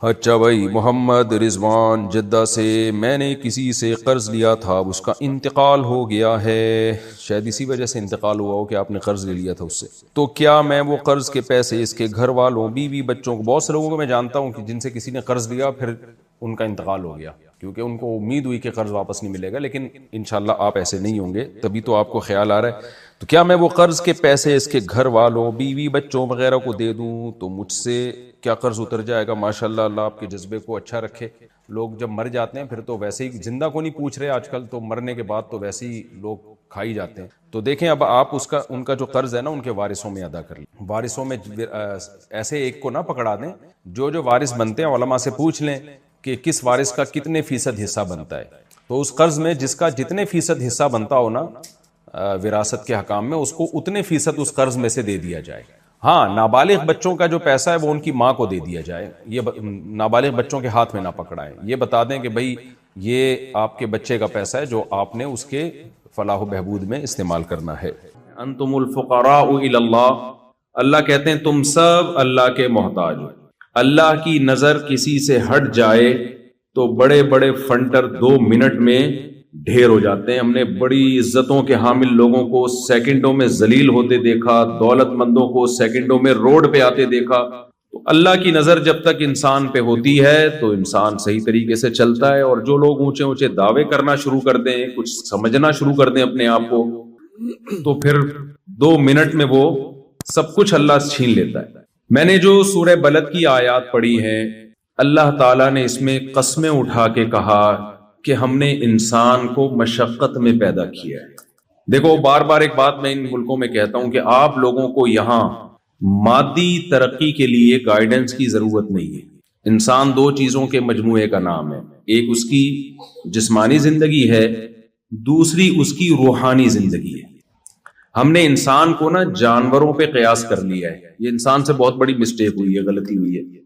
اچھا بھائی، محمد رضوان جدہ سے میں نے کسی سے قرض لیا تھا، اب اس کا انتقال ہو گیا ہے، شاید اسی وجہ سے انتقال ہوا ہو کہ آپ نے قرض لے لیا تھا اس سے، تو کیا میں وہ قرض کے پیسے اس کے گھر والوں، بیوی، بچوں کو، بہت سے لوگوں کو میں جانتا ہوں کہ جن سے کسی نے قرض لیا پھر ان کا انتقال ہو گیا کیونکہ ان کو امید ہوئی کہ قرض واپس نہیں ملے گا، لیکن انشاءاللہ آپ ایسے نہیں ہوں گے، تبھی تو آپ کو خیال آ رہا ہے، تو کیا میں وہ قرض کے پیسے اس کے گھر والوں، بیوی، بچوں وغیرہ کو دے دوں تو مجھ سے کیا قرض اتر جائے گا؟ ماشاءاللہ، اللہ آپ کے جذبے کو اچھا رکھے۔ لوگ جب مر جاتے ہیں پھر تو ویسے ہی زندہ کو نہیں پوچھ رہے آج کل، تو مرنے کے بعد تو ویسے ہی لوگ کھائی جاتے ہیں۔ تو دیکھیں اب آپ ان کا جو قرض ہے نا ان کے وارثوں میں ادا کر لیں، وارثوں میں ایسے ایک کو نہ پکڑا دیں، جو وارث بنتے ہیں علماء سے پوچھ لیں کہ کس وارث کا کتنے فیصد حصہ بنتا ہے، تو اس قرض میں جس کا جتنے فیصد حصہ بنتا ہو نا وراثت کے حکام میں، اس کو اتنے فیصد اس قرض میں سے دے دیا جائے۔ ہاں، نابالغ بچوں کا جو پیسہ ہے وہ ان کی ماں کو دے دیا جائے، یہ نابالغ بچوں کے ہاتھ میں نہ پکڑائیں، یہ بتا دیں کہ بھئی یہ آپ کے بچے کا پیسہ ہے جو آپ نے اس کے فلاح و بہبود میں استعمال کرنا ہے۔ انتم الفقراء الی اللہ، اللہ کہتے ہیں تم سب اللہ کے محتاج ہو۔ اللہ کی نظر کسی سے ہٹ جائے تو بڑے بڑے فنٹر 2 منٹ میں ڈھیر ہو جاتے ہیں۔ ہم نے بڑی عزتوں کے حامل لوگوں کو سیکنڈوں میں ذلیل ہوتے دیکھا، دولت مندوں کو سیکنڈوں میں روڈ پہ آتے دیکھا۔ تو اللہ کی نظر جب تک انسان پہ ہوتی ہے تو انسان صحیح طریقے سے چلتا ہے، اور جو لوگ اونچے اونچے دعوے کرنا شروع کر دیں، کچھ سمجھنا شروع کر دیں اپنے آپ کو، تو پھر 2 منٹ میں وہ سب کچھ اللہ چھین لیتا ہے۔ میں نے جو سورہ بلد کی آیات پڑھی ہیں، اللہ تعالیٰ نے اس میں قسمیں اٹھا کے کہا کہ ہم نے انسان کو مشقت میں پیدا کیا ہے۔ دیکھو، بار بار ایک بات میں ان ملکوں میں کہتا ہوں کہ آپ لوگوں کو یہاں مادی ترقی کے لیے گائیڈنس کی ضرورت نہیں ہے۔ انسان 2 چیزوں کے مجموعے کا نام ہے، ایک اس کی جسمانی زندگی ہے، دوسری اس کی روحانی زندگی ہے۔ ہم نے انسان کو نا جانوروں پہ قیاس کر لیا ہے، یہ انسان سے بہت بڑی مسٹیک ہوئی ہے، غلطی ہوئی ہے۔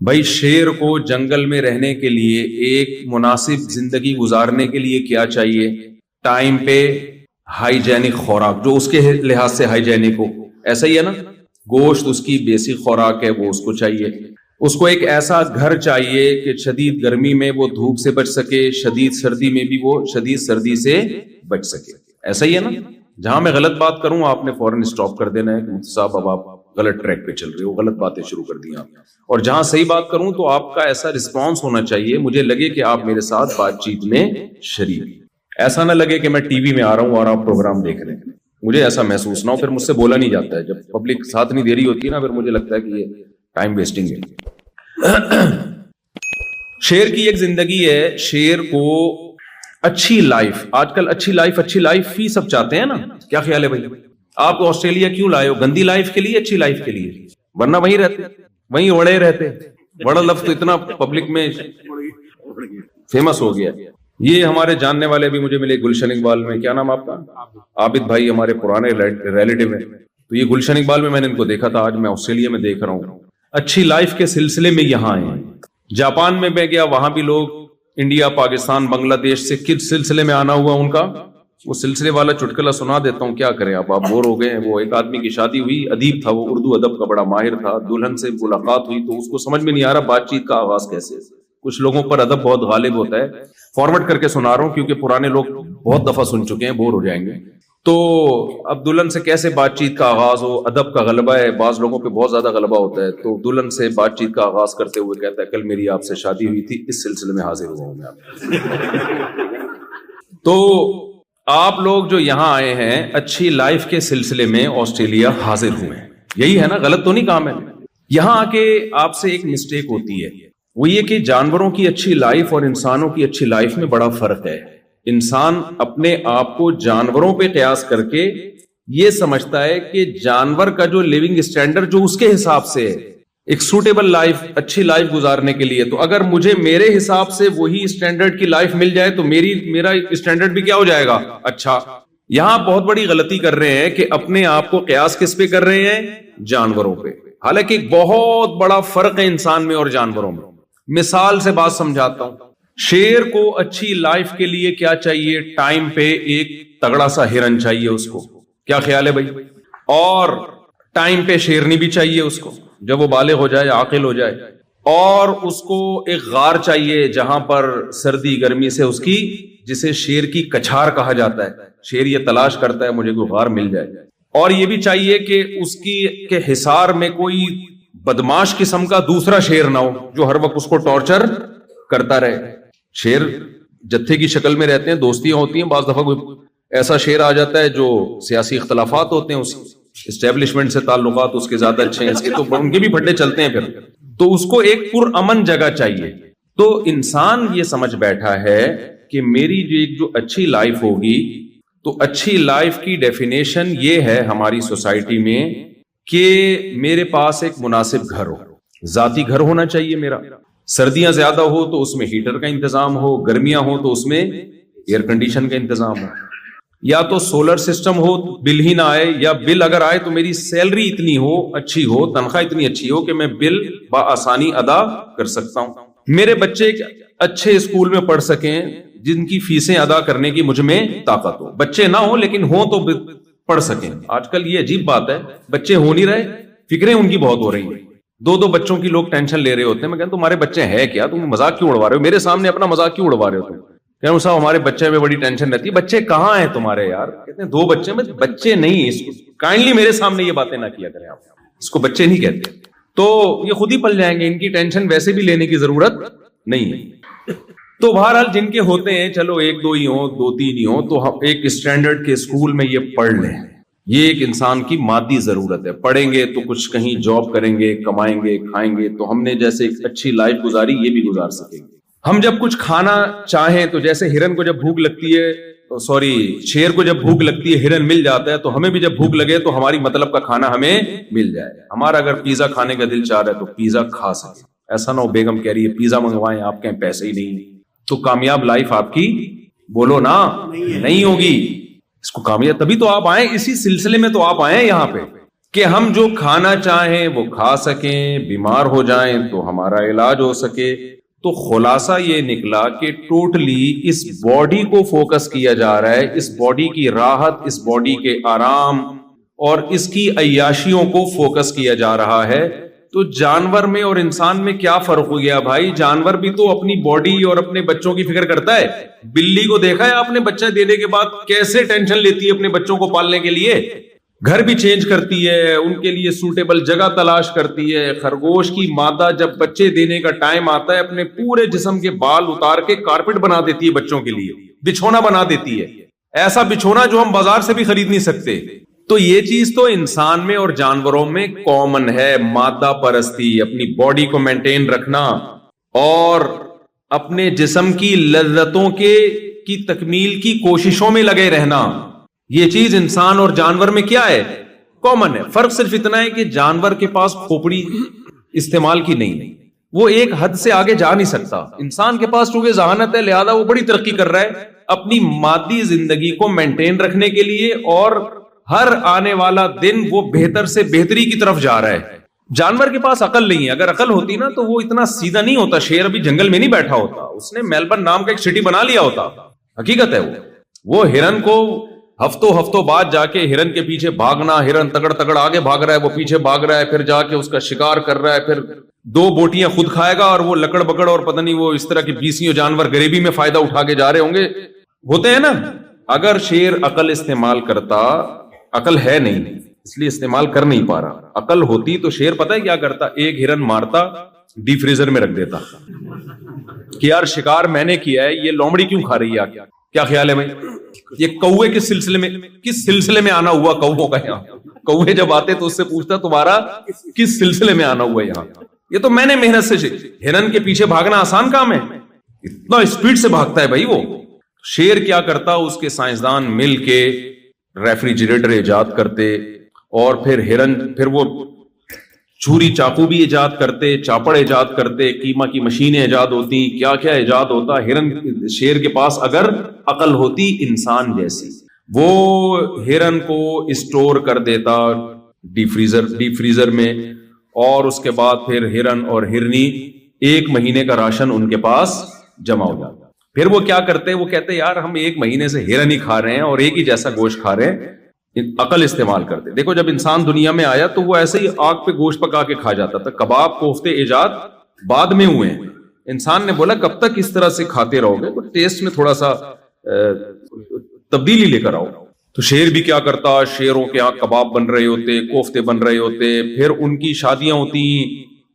بھائی شیر کو جنگل میں رہنے کے لیے، ایک مناسب زندگی گزارنے کے لیے کیا چاہیے؟ ٹائم پہ ہائیجینک خوراک، جو اس کے لحاظ سے ہائیجینک ہو، ایسا ہی ہے نا، گوشت اس کی بیسک خوراک ہے، وہ اس کو چاہیے۔ اس کو ایک ایسا گھر چاہیے کہ شدید گرمی میں وہ دھوپ سے بچ سکے، شدید سردی میں بھی وہ شدید سردی سے بچ سکے، ایسا ہی ہے نا۔ جہاں میں غلط بات کروں آپ نے فوراً اسٹاپ کر دینا ہے کہ صاحب اب آپ غلط ٹریک پہ چل رہے ہو، غلط باتیں شروع کر دی آپ، اور جہاں صحیح بات کروں تو آپ کا ایسا رسپانس ہونا چاہیے، مجھے لگے کہ آپ میرے ساتھ بات چیت میں شریک، ایسا نہ لگے کہ میں ٹی وی میں آ رہا ہوں اور آپ پروگرام دیکھ رہے ہیں، مجھے ایسا محسوس نہ ہو، پھر مجھ سے بولا نہیں جاتا ہے، جب پبلک ساتھ نہیں دے رہی ہوتی ہے نا، پھر مجھے لگتا ہے کہ یہ ٹائم ویسٹنگ ہے۔ شیر کی ایک زندگی ہے، شیر کو اچھی لائف، آج کل اچھی لائف فی سب چاہتے ہیں نا، کیا خیال ہے بھائی؟ آپ کو آسٹریلیا کیوں لائے ہو؟ گندی لائف کے لیے، اچھی لائف کے لیے؟ ورنہ وہیں رہتے، وہیں اڑے رہتے۔ بڑا لفظ تو اتنا پبلک میں فیمس ہو گیا۔ یہ ہمارے جاننے والے بھی مجھے ملے گلشن اقبال میں، کیا نام آپ کا؟ عابد بھائی، ہمارے پرانے ریلیٹو ہیں، تو یہ گلشن اقبال میں نے ان کو دیکھا تھا، آج میں آسٹریلیا میں دیکھ رہا ہوں۔ اچھی لائف کے سلسلے میں یہاں آئے ہیں۔ جاپان میں میں گیا، وہاں بھی لوگ انڈیا، پاکستان، بنگلہ دیش سے کس سلسلے میں آنا ہوا ان کا، وہ سلسلے والا چٹکلا سنا دیتا ہوں، کیا کریں آپ بور ہو گئے ہیں۔ وہ ایک آدمی کی شادی ہوئی، ادیب تھا، وہ اردو ادب کا بڑا ماہر تھا، دلہن سے ملاقات ہوئی تو اس کو سمجھ میں نہیں آ رہا بات چیت کا آغاز کیسے۔ کچھ لوگوں پر ادب بہت غالب ہوتا ہے، فارورڈ کر کے سنا رہا ہوں کیونکہ پرانے لوگ بہت دفعہ سن چکے ہیں، بور ہو جائیں گے۔ تو اب دلہن سے کیسے بات چیت کا آغاز ہو، ادب کا غلبہ ہے، بعض لوگوں پہ بہت زیادہ غلبہ ہوتا ہے، تو دلہن سے بات چیت کا آغاز کرتے ہوئے کہتا ہے کل میری آپ سے شادی ہوئی تھی، اس سلسلے میں حاضر ہوا ہوں میں آپ۔ تو آپ لوگ جو یہاں آئے ہیں اچھی لائف کے سلسلے میں آسٹریلیا حاضر ہوئے ہیں، یہی ہے نا، غلط تو نہیں کہا میں نے؟ یہاں آ کے آپ سے ایک مسٹیک ہوتی ہے، وہ یہ کہ جانوروں کی اچھی لائف اور انسانوں کی اچھی لائف میں بڑا فرق ہے۔ انسان اپنے آپ کو جانوروں پہ قیاس کر کے یہ سمجھتا ہے کہ جانور کا جو لیونگ اسٹینڈرڈ جو اس کے حساب سے ہے، ایک سوٹیبل لائف، اچھی لائف گزارنے کے لیے، تو اگر مجھے میرے حساب سے وہی اسٹینڈرڈ کی لائف مل جائے تو میرا اسٹینڈرڈ بھی کیا ہو جائے گا، اچھا۔ یہاں بہت بڑی غلطی کر رہے ہیں کہ اپنے آپ کو قیاس کس پہ کر رہے ہیں؟ جانوروں پہ، حالانکہ بہت بڑا فرق ہے انسان میں اور جانوروں میں۔ مثال سے بات سمجھاتا ہوں، شیر کو اچھی لائف کے لیے کیا چاہیے؟ ٹائم پہ ایک تگڑا سا ہرن چاہیے اس کو، کیا خیال ہے بھائی؟ اور ٹائم پہ شیرنی بھی چاہیے اس کو، جب وہ بالغ ہو جائے، عاقل ہو جائے۔ اور اس کو ایک غار چاہیے جہاں پر سردی گرمی سے اس کی، جسے شیر کی کچھار کہا جاتا ہے، شیر یہ تلاش کرتا ہے مجھے کوئی غار مل جائے، اور یہ بھی چاہیے کہ اس کی کے حصار میں کوئی بدماش قسم کا دوسرا شیر نہ ہو جو ہر وقت اس کو ٹارچر کرتا رہے۔ شیر جتھے کی شکل میں رہتے ہیں، دوستیاں ہوتی ہیں، بعض دفعہ کوئی ایسا شیر آ جاتا ہے جو سیاسی اختلافات ہوتے ہیں، اس اسٹیبلشمنٹ سے تعلقات اس کے زیادہ اچھے ہیں، اس کے تو ان کے بھی پھڈے چلتے ہیں، پھر تو اس کو ایک پرامن جگہ چاہیے۔ تو انسان یہ سمجھ بیٹھا ہے کہ میری جو اچھی لائف ہوگی، تو اچھی لائف کی ڈیفینیشن یہ ہے ہماری سوسائٹی میں کہ میرے پاس ایک مناسب گھر ہو، ذاتی گھر ہونا چاہیے میرا، سردیاں زیادہ ہو تو اس میں ہیٹر کا انتظام ہو، گرمیاں ہو تو اس میں ایئر کنڈیشن کا انتظام ہو، یا تو سولر سسٹم ہو بل ہی نہ آئے، یا بل اگر آئے تو میری سیلری اتنی ہو، اچھی ہو، تنخواہ اتنی اچھی ہو کہ میں بل بآسانی ادا کر سکتا ہوں، میرے بچے اچھے اسکول میں پڑھ سکیں جن کی فیسیں ادا کرنے کی مجھ میں طاقت ہو، بچے نہ ہو لیکن ہوں تو پڑھ سکیں۔ آج کل یہ عجیب بات ہے، بچے ہو نہیں رہے، فکریں ان کی بہت ہو رہی ہیں، دو بچوں کی لوگ ٹینشن لے رہے ہوتے ہیں۔ میں کہتا ہوں تمہارے بچے ہیں کیا؟ تم مذاق کیوں اڑوا رہے ہو؟ میرے سامنے اپنا مذاق کیوں اڑوا رہے ہو تم؟ کہ صاحب ہمارے بچے میں بڑی ٹینشن رہتی ہے۔ بچے کہاں ہیں تمہارے یار؟ کہتے ہیں 2 بچے، میں بچے نہیں، اس کو کائنڈلی میرے سامنے یہ باتیں نہ کیا کریں آپ، اس کو بچے نہیں کہتے، تو یہ خود ہی پل جائیں گے، ان کی ٹینشن ویسے بھی لینے کی ضرورت نہیں ہے۔ تو بہرحال جن کے ہوتے ہیں، چلو 1-2 ہی ہوں، 2-3 ہی ہوں، تو ہم ایک اسٹینڈرڈ کے اسکول میں یہ پڑھ لیں، یہ ایک انسان کی مادی ضرورت ہے۔ پڑھیں گے تو کچھ کہیں جاب کریں گے، کمائیں گے، کھائیں گے، تو ہم نے جیسے ایک اچھی لائف گزاری یہ بھی گزار سکیں گے۔ ہم جب کچھ کھانا چاہیں تو جیسے ہرن کو جب بھوک لگتی ہے، شیر کو جب بھوک لگتی ہے ہرن مل جاتا ہے، تو ہمیں بھی جب بھوک لگے تو ہماری مطلب کا کھانا ہمیں مل جائے۔ ہمارا اگر پیزا کھانے کا دل چاہ رہا ہے تو پیزا کھا سکے، ایسا نہ ہو بیگم کہہ رہی ہے پیزا منگوائیں، آپ کے پیسے ہی نہیں، تو کامیاب لائف آپ کی بولو نا نہیں ہوگی۔ اس کو کامیاب تبھی تو آپ آئیں، اسی سلسلے میں تو آپ آئیں یہاں پہ کہ ہم جو کھانا چاہیں وہ کھا سکیں، بیمار ہو جائیں تو ہمارا علاج ہو سکے۔ تو خلاصہ یہ نکلا کہ ٹوٹلی اس باڈی کو فوکس کیا جا رہا ہے، اس باڈی کی راحت، اس باڈی کے آرام اور اس کی عیاشیوں کو فوکس کیا جا رہا ہے۔ تو جانور میں اور انسان میں کیا فرق ہو گیا بھائی؟ جانور بھی تو اپنی باڈی اور اپنے بچوں کی فکر کرتا ہے۔ بلی کو دیکھا ہے آپ نے بچہ دینے کے بعد کیسے ٹینشن لیتی ہے اپنے بچوں کو پالنے کے لیے، گھر بھی چینج کرتی ہے، ان کے لیے سوٹیبل جگہ تلاش کرتی ہے۔ خرگوش کی مادہ جب بچے دینے کا ٹائم آتا ہے اپنے پورے جسم کے بال اتار کے کارپٹ بنا دیتی ہے بچوں کے لیے، بچھونا بنا دیتی ہے، ایسا بچھونا جو ہم بازار سے بھی خرید نہیں سکتے۔ تو یہ چیز تو انسان میں اور جانوروں میں کامن ہے، مادہ پرستی، اپنی باڈی کو مینٹین رکھنا اور اپنے جسم کی لذتوں کی تکمیل کی کوششوں میں لگے رہنا، یہ چیز انسان اور جانور میں کیا ہے؟ کامن ہے۔ فرق صرف اتنا ہے کہ جانور کے پاس کھوپڑی استعمال کی نہیں ہے، وہ ایک حد سے آگے جا نہیں سکتا۔ انسان کے پاس چونکہ ذہانت ہے، لہذا وہ بڑی ترقی کر رہا ہے اپنی مادی زندگی کو مینٹین رکھنے کے لیے، اور ہر آنے والا دن وہ بہتر سے بہتری کی طرف جا رہا ہے۔ جانور کے پاس عقل نہیں ہے، اگر عقل ہوتی نا تو وہ اتنا سیدھا نہیں ہوتا، شیر ابھی جنگل میں نہیں بیٹھا ہوتا، اس نے میلبرن نام کا ایک سٹی بنا لیا ہوتا۔ حقیقت ہے وہ ہرن کو ہفتوں بعد جا کے ہرن کے پیچھے بھاگنا، ہرن تگڑ آگے بھاگ رہا ہے، وہ پیچھے بھاگ رہا ہے، پھر جا کے اس کا شکار کر رہا ہے، پھر 2 بوٹیاں خود کھائے گا اور وہ لکڑ بکڑ اور پتہ نہیں وہ اس طرح کی 20 جانور غریبی میں فائدہ اٹھا کے جا رہے ہوں گے، ہوتے ہیں نا۔ اگر شیر عقل استعمال کرتا، عقل ہے نہیں اس لیے استعمال کر نہیں پا رہا، عقل ہوتی تو شیر پتہ ہے کیا کرتا؟ ایک ہرن مارتا، ڈی فریزر میں رکھ دیتا کہ یار شکار میں نے کیا ہے، یہ لومڑی کیوں کھا رہی ہے؟ کیا خیال ہے بھائی؟ یہ کوے کس سلسلے میں آنا ہوا کووں کا؟ یہاں کوے جب آتے تو اس سے پوچھتا تمہارا کس سلسلے میں آنا ہوا یہاں؟ یہ تو میں نے محنت سے، ہرن کے پیچھے بھاگنا آسان کام ہے، اتنا اسپیڈ سے بھاگتا ہے بھائی وہ۔ شیر کیا کرتا؟ اس کے سائنسدان مل کے ریفریجریٹر ایجاد کرتے، اور پھر وہ چھری چاقو بھی ایجاد کرتے، چاپڑ ایجاد کرتے، قیمہ کی مشینیں ایجاد ہوتی، کیا کیا ایجاد ہوتا۔ شیر کے پاس اگر عقل ہوتی انسان جیسی، وہ ہرن کو اسٹور کر دیتا ڈی فریزر میں، اور اس کے بعد پھر ہرن اور ہرنی 1 مہینے کا راشن ان کے پاس جمع ہو جاتا۔ پھر وہ کیا کرتے؟ وہ کہتے یار ہم 1 مہینے سے ہرن ہی کھا رہے ہیں اور ایک ہی جیسا گوشت کھا رہے ہیں، عقل استعمال کرتے۔ دیکھو جب انسان دنیا میں آیا تو وہ ایسے ہی آگ پہ گوشت پکا کے کھا جاتا تھا، کباب کوفتے ایجاد بعد میں ہوئے ہیں. انسان نے بولا کب تک اس طرح سے کھاتے رہو گے, تو ٹیسٹ میں تھوڑا سا تبدیلی لے کر آؤ. تو شیر بھی کیا کرتا, شیروں کے یہاں کباب بن رہے ہوتے, کوفتے بن رہے ہوتے, پھر ان کی شادیاں ہوتی,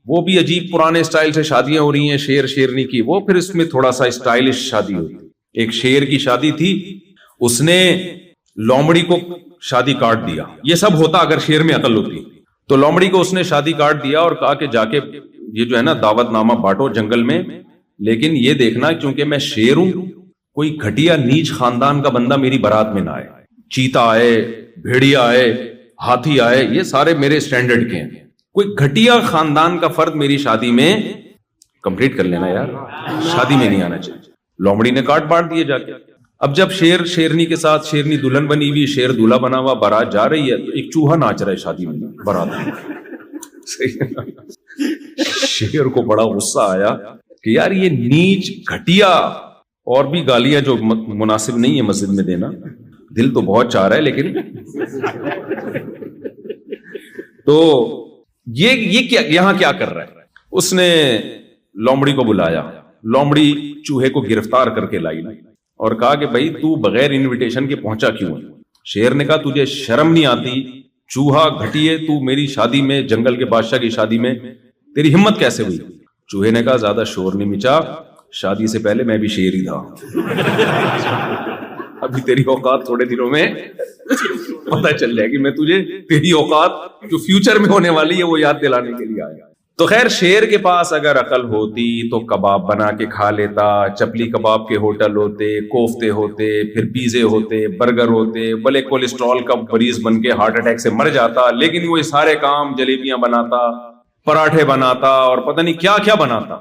وہ بھی عجیب پرانے اسٹائل سے شادیاں ہو رہی ہیں شیر شیرنی کی, وہ پھر اس میں تھوڑا سا اسٹائلش شادی ہوتی. ایک شیر کی شادی تھی, اس نے لومڑی کو شادی کارڈ دیا. یہ سب ہوتا اگر شیر میں عقل ہوتی. تو لومڑی کو اس نے شادی کارڈ دیا اور کہا کہ جا کے یہ جو ہے نا دعوت نامہ بانٹو جنگل میں, لیکن یہ دیکھنا کیونکہ میں شیر ہوں, کوئی گھٹیا نیچ خاندان کا بندہ میری بارات میں نہ آئے. چیتا آئے, بھیڑیا آئے, ہاتھی آئے, یہ سارے میرے اسٹینڈرڈ کے ہیں. کوئی گھٹیا خاندان کا فرد میری شادی میں کمپلیٹ کر لینا یار, شادی میں نہیں آنا چاہیے. لومڑی نے کارڈ بانٹ دیے جا کے. اب جب شیر شیرنی کے ساتھ, شیرنی دلہن بنی ہوئی, شیر دولہا بنا ہوا, بارات جا رہی ہے, تو ایک چوہا ناچ رہا ہے شادی میں بارات میں. شیر کو بڑا غصہ آیا کہ یار یہ نیچ گھٹیا, اور بھی گالیاں جو مناسب نہیں ہے مسجد میں دینا, دل تو بہت چاہ رہا ہے لیکن تو یہ کیا یہاں کیا کر رہا ہے. اس نے لومڑی کو بلایا, لومڑی چوہے کو گرفتار کر کے لائی اور کہا کہ بھائی تو بغیر انویٹیشن کے پہنچا کیوں ہے. شیر نے کہا تجھے شرم نہیں آتی, چوہا گھٹیے, تو میری شادی میں, جنگل کے بادشاہ کی شادی میں تیری ہمت کیسے ہوئی. چوہے نے کہا زیادہ شور نہیں مچا, شادی سے پہلے میں بھی شیر ہی تھا, ابھی تیری اوقات تھوڑے دنوں میں پتہ چل جائے گی, میں تجھے تیری اوقات جو فیوچر میں ہونے والی ہے وہ یاد دلانے کے لیے آیا. تو خیر شیر کے پاس اگر عقل ہوتی تو کباب بنا کے کھا لیتا, چپلی کباب کے ہوٹل ہوتے, کوفتے ہوتے, پھر پیزے ہوتے, برگر ہوتے, بلے کولیسٹرول کا مریض بن کے ہارٹ اٹیک سے مر جاتا, لیکن وہ سارے کام جلیبیاں بناتا, پراٹھے بناتا اور پتہ نہیں کیا کیا بناتا.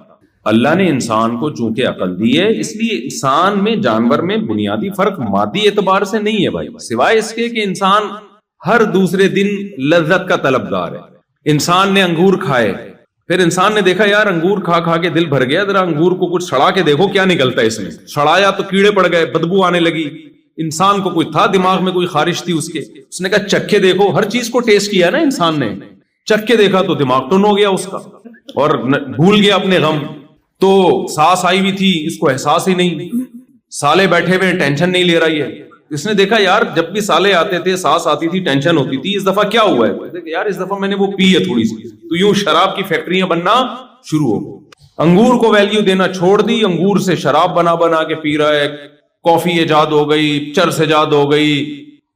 اللہ نے انسان کو چونکہ عقل دی ہے, اس لیے انسان میں جانور میں بنیادی فرق مادی اعتبار سے نہیں ہے بھائی, سوائے اس کے کہ انسان ہر دوسرے دن لذت کا طلبگار ہے. انسان نے انگور کھائے, پھر انسان نے دیکھا یار انگور کھا کھا کے دل بھر گیا, ذرا انگور کو کچھ سڑا کے دیکھو کیا نکلتا ہے اس میں. سڑایا تو کیڑے پڑ گئے, بدبو آنے لگی. انسان کو کوئی تھا دماغ میں کوئی خارش تھی اس کے, اس نے کہا چکھ کے دیکھو. ہر چیز کو ٹیسٹ کیا نا انسان نے, چکھ کے دیکھا تو دماغ ٹن ہو گیا اس کا اور بھول گیا اپنے غم. تو سانس آئی ہوئی تھی, اس کو احساس ہی نہیں. سالے بیٹھے ہوئے ٹینشن نہیں لے رہی ہے. اس نے دیکھا یار جب بھی سالے آتے تھے سانس آتی تھی, ٹینشن ہوتی تھی, اس دفعہ کیا ہوا ہے یار, اس دفعہ میں نے وہ پی ہے تھوڑی سی, تو یوں شراب کی فیکٹریاں بننا شروع ہو گئی. انگور کو ویلیو دینا چھوڑ دی, انگور سے شراب بنا بنا کے پی رہا ہے. کافی ایجاد ہو گئی, چرس ایجاد ہو گئی,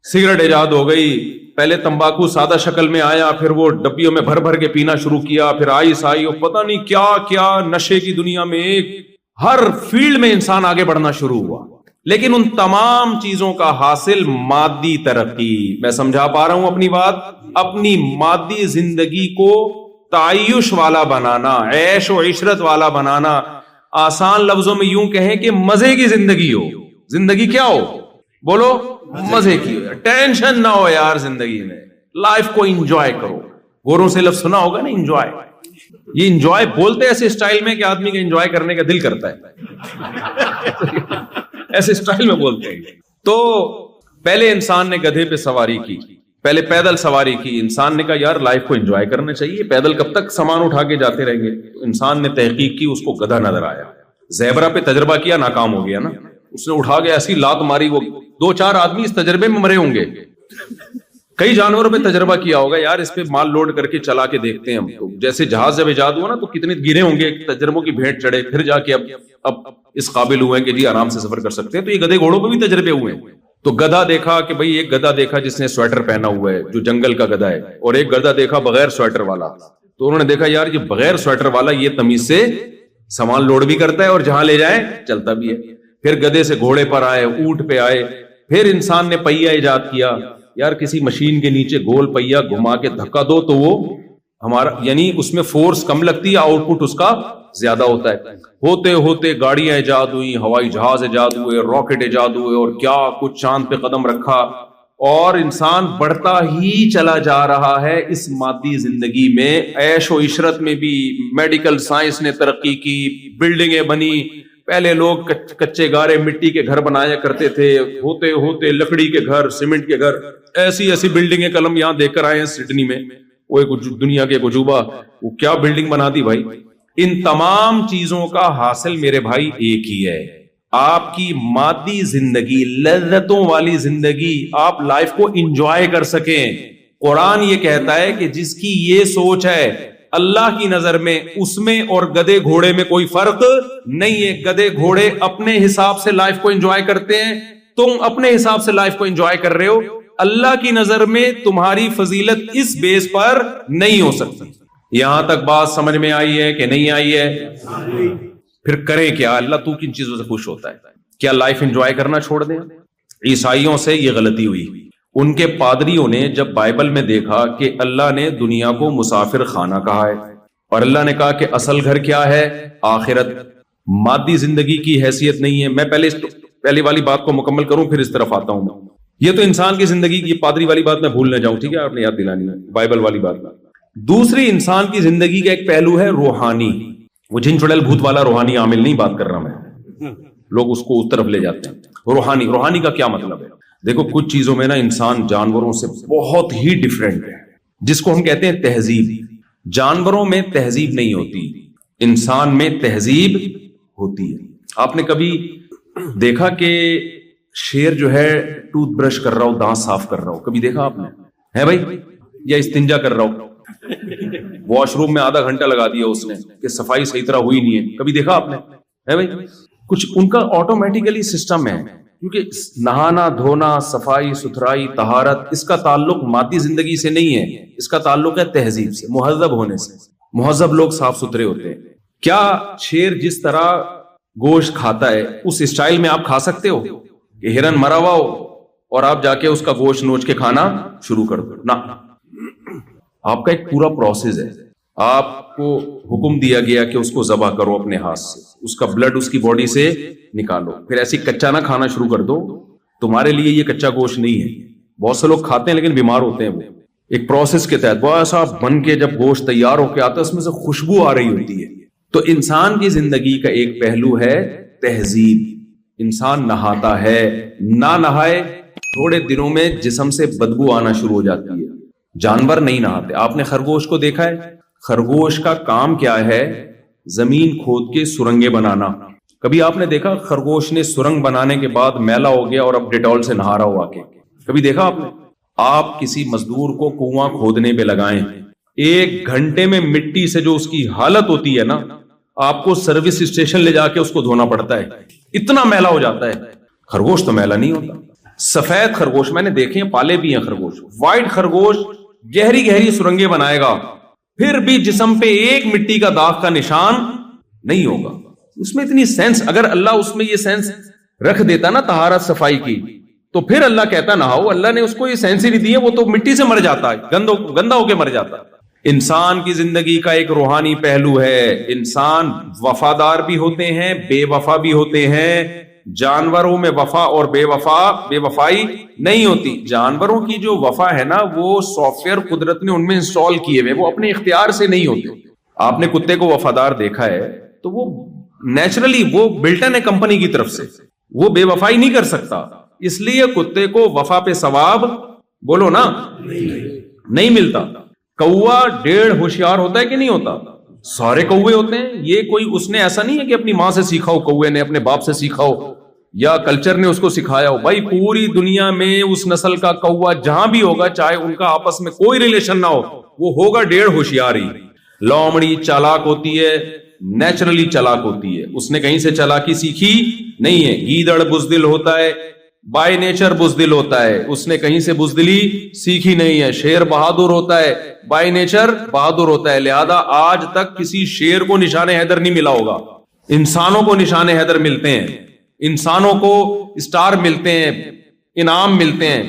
سگریٹ ایجاد ہو گئی. پہلے تمباکو سادہ شکل میں آیا, پھر وہ ڈبیوں میں بھر بھر کے پینا شروع کیا, پھر آئس آئی, اور پتہ نہیں کیا کیا نشے کی دنیا میں ایک ہر فیلڈ میں انسان آگے بڑھنا شروع ہوا. لیکن ان تمام چیزوں کا حاصل مادی ترقی. میں سمجھا پا رہا ہوں اپنی بات. اپنی مادی زندگی کو تعیش والا بنانا, عیش و عشرت والا بنانا, آسان لفظوں میں یوں کہیں کہ مزے کی زندگی ہو. زندگی کیا ہو بولو, مزے کی ہو, ٹینشن نہ ہو یار زندگی میں, لائف کو انجوائے کرو. گوروں سے لفظ سنا ہوگا نا انجوائے, یہ انجوائے بولتے ایسے اسٹائل میں کہ آدمی کا انجوائے کرنے کا دل کرتا ہے, ایسے اسٹائل میں بولتے ہیں. تو پہلے انسان نے گدھے پہ سواری کی, پہلے پیدل سواری کی. انسان نے کہا یار لائف کو انجوائے کرنا چاہیے, پیدل کب تک سامان اٹھا کے جاتے رہیں گے. انسان نے تحقیق کی, اس کو گدھا نظر آیا. زیبرا پہ تجربہ کیا, ناکام ہو گیا نا. اس نے اٹھا کے ایسی لات ماری, وہ 2-4 آدمی اس تجربے میں مرے ہوں گے. کئی جانوروں پہ تجربہ کیا ہوگا یار اس پہ مال لوڈ کر کے چلا کے دیکھتے ہیں ہم. تو جیسے جہاز جب ایجاد ہوا نا تو کتنے گرے ہوں گے, تجربوں کی بھیٹ چڑھے, پھر جا کے اب اس قابل ہوئے کہ جی آرام سے سفر کر سکتے ہیں. تو یہ گدھے گھوڑوں پہ بھی تجربے ہوئے ہیں. تو گدھا دیکھا کہ بھئی ایک گدھا دیکھا جس نے سویٹر پہنا ہوا ہے, جو جنگل کا گدھا ہے, اور ایک گدھا دیکھا بغیر سویٹر والا. تو انہوں نے دیکھا یار یہ بغیر سویٹر والا یہ تمیز سے سامان لوڈ بھی کرتا ہے اور جہاں لے جائے چلتا بھی ہے. پھر گدھے سے گھوڑے پر آئے, اونٹ پہ آئے. پھر انسان نے پہیا ایجاد کیا. یار کسی مشین کے نیچے گول پہیا گھما کے دھکا دو تو وہ ہمارا, یعنی اس میں فورس کم لگتی ہے, آؤٹ پٹ اس کا زیادہ ہوتا ہے. ہوتے ہوتے گاڑیاں ایجاد ہوئی, ہوائی جہاز ایجاد ہوئے, راکٹ ایجاد ہوئے, اور کیا کچھ چاند پہ قدم رکھا. اور انسان بڑھتا ہی چلا جا رہا ہے اس مادی زندگی میں. عیش و عشرت میں بھی میڈیکل سائنس نے ترقی کی, بلڈنگیں بنی. پہلے لوگ کچے گارے مٹی کے گھر بنایا کرتے تھے, ہوتے ہوتے لکڑی کے گھر, سیمنٹ کے گھر, ایسی ایسی بلڈنگیں کلم یہاں دیکھ کر آئے ہیں سڈنی میں. وہ ایک دنیا کے عجوبہ, وہ کیا بلڈنگ بنا دی بھائی. ان تمام چیزوں کا حاصل میرے بھائی ایک ہی ہے، آپ کی مادی زندگی، لذتوں والی زندگی، آپ لائف کو انجوائے کر سکیں۔ قرآن یہ کہتا ہے کہ جس کی یہ سوچ ہے اللہ کی نظر میں اس میں اور گدے گھوڑے میں کوئی فرق نہیں ہے۔ گدے گھوڑے اپنے حساب سے لائف کو انجوائے کرتے ہیں، تم اپنے حساب سے لائف کو انجوائے کر رہے ہو، اللہ کی نظر میں تمہاری فضیلت اس بیس پر نہیں ہو سکتی۔ یہاں تک بات سمجھ میں آئی ہے کہ نہیں آئی ہے؟ پھر کریں کیا؟ اللہ تو کن چیزوں سے خوش ہوتا ہے؟ کیا لائف انجوائے کرنا چھوڑ دیں؟ عیسائیوں سے یہ غلطی ہوئی، ان کے پادریوں نے جب بائبل میں دیکھا کہ اللہ نے دنیا کو مسافر خانہ کہا ہے اور اللہ نے کہا کہ اصل گھر کیا ہے؟ آخرت، مادی زندگی کی حیثیت نہیں ہے۔ میں پہلی والی بات کو مکمل کروں پھر اس طرف آتا ہوں۔ یہ تو انسان کی زندگی کی پادری والی بات میں بھول نہ جاؤں، ٹھیک ہے؟ آپ نے یاد دلانی ہے بائبل والی بات میں۔ دوسری انسان کی زندگی کا ایک پہلو ہے روحانی، وہ جن چڑیل بھوت والا روحانی عامل نہیں بات کر رہا میں، لوگ اس کو اس طرف لے جاتے ہیں۔ روحانی کا کیا مطلب ہے؟ دیکھو کچھ چیزوں میں نا انسان جانوروں سے بہت ہی ڈیفرنٹ ہے، جس کو ہم کہتے ہیں تہذیب۔ جانوروں میں تہذیب نہیں ہوتی، انسان میں تہذیب ہوتی ہے۔ آپ نے کبھی دیکھا کہ شیر جو ہے ٹوتھ برش کر رہا ہو، دانت صاف کر رہا ہو؟ کبھی دیکھا آپ نے؟ ہے بھائی؟ یا استنجا کر رہا ہو، واش روم میں آدھا گھنٹہ لگا دیا اس نے کہ صفائی صحیح طرح ہوئی نہیں ہے؟ کبھی دیکھا آپ نے؟ ہے بھائی؟ کچھ ان کا آٹومیٹیکلی سسٹم ہے، کیونکہ نہانا دھونا، صفائی ستھرائی، طہارت، اس کا تعلق مادی زندگی سے نہیں ہے، اس کا تعلق ہے تہذیب سے، مہذب ہونے سے۔ مہذب لوگ صاف ستھرے ہوتے ہیں۔ کیا شیر جس طرح گوشت کھاتا ہے اس اسٹائل میں آپ کھا سکتے ہو کہ ہرن مرا ہوا ہو اور آپ جا کے اس کا گوشت نوچ کے کھانا شروع کر دو؟ نہ، آپ کا ایک پورا پروسیس ہے۔ آپ کو حکم دیا گیا کہ اس کو ذبح کرو اپنے ہاتھ سے، اس کا بلڈ اس کی باڈی سے نکالو، پھر ایسی کچا نہ کھانا شروع کر دو۔ تمہارے لیے یہ کچا گوشت نہیں ہے۔ بہت سے لوگ کھاتے ہیں لیکن بیمار ہوتے ہیں۔ وہ ایک پروسیس کے تحت بہت ایسا بن کے جب گوشت تیار ہو کے آتا ہے اس میں سے خوشبو آ رہی ہوتی ہے۔ تو انسان کی زندگی کا ایک پہلو ہے تہذیب۔ انسان نہاتا ہے، نہ نہائے تھوڑے دنوں میں جسم سے بدبو آنا شروع ہو جاتی ہے۔ جانور نہیں نہاتے۔ آپ نے خرگوش کو دیکھا ہے؟ خرگوش کا کام کیا ہے؟ زمین کھود کے سرنگیں بنانا۔ کبھی آپ نے دیکھا خرگوش نے سرنگ بنانے کے بعد میلا ہو گیا اور اب ڈیٹول سے نہا رہا ہو آ کے؟ کبھی دیکھا آپ نے؟ آپ کسی مزدور کو کنواں کھودنے پہ لگائیں، 1 گھنٹے میں مٹی سے جو اس کی حالت ہوتی ہے نا، آپ کو سروس اسٹیشن لے جا کے اس کو دھونا پڑتا ہے، اتنا میلا ہو جاتا ہے۔ خرگوش تو میلا نہیں ہوتا۔ سفید خرگوش میں نے دیکھے ہیں، پالے بھی ہیں خرگوش۔ وائٹ خرگوش گہری گہری سرنگیں بنائے گا، پھر بھی جسم پہ ایک مٹی کا داغ کا نشان نہیں ہوگا۔ اس میں اتنی سینس، اگر اللہ اس میں یہ سینس رکھ دیتا نا طہارت صفائی کی، تو پھر اللہ کہتا نہاؤ۔ اللہ نے اس کو یہ سینس ہی نہیں دی ہے، وہ تو مٹی سے مر جاتا ہے، گندا ہو کے مر جاتا ہے۔ انسان کی زندگی کا ایک روحانی پہلو ہے۔ انسان وفادار بھی ہوتے ہیں، بے وفا بھی ہوتے ہیں۔ جانوروں میں وفا اور بے وفائی نہیں ہوتی۔ جانوروں کی جو وفا ہے نا، وہ سافٹ ویئر قدرت نے ان میں انسٹال کیے ہوئے، وہ اپنے اختیار سے نہیں ہوتے۔ آپ نے کتے کو وفادار دیکھا ہے تو وہ نیچرلی وہ بلٹن ہے کمپنی کی طرف سے، وہ بے وفائی نہیں کر سکتا، اس لیے کتے کو وفا پہ ثواب بولو نا نہیں ملتا۔ کوا 1.5 ہوشیار ہوتا ہے کہ نہیں ہوتا؟ سارے کوے ہوتے ہیں۔ یہ کوئی اس نے ایسا نہیں ہے کہ اپنی ماں سے سیکھا ہو، کوے نے اپنے باپ سے سیکھا ہو یا کلچر نے اس کو سکھایا ہو۔ بھائی پوری دنیا میں اس نسل کا کوا جہاں بھی ہوگا، چاہے ان کا آپس میں کوئی ریلیشن نہ ہو، وہ ہوگا 1.5 ہوشیاری۔ لومڑی چالاک ہوتی ہے، نیچرلی چالاک ہوتی ہے، اس نے کہیں سے چالاکی سیکھی نہیں ہے۔ گیدڑ بزدل ہوتا ہے، بائی نیچر بزدل ہوتا ہے، اس نے کہیں سے بزدلی سیکھی نہیں ہے۔ شیر بہادر ہوتا ہے، بائی نیچر بہادر ہوتا ہے، لہذا آج تک کسی شیر کو نشان حیدر نہیں ملا ہوگا۔ انسانوں کو نشان حیدر ملتے ہیں، انسانوں کو اسٹار ملتے ہیں، انعام ملتے ہیں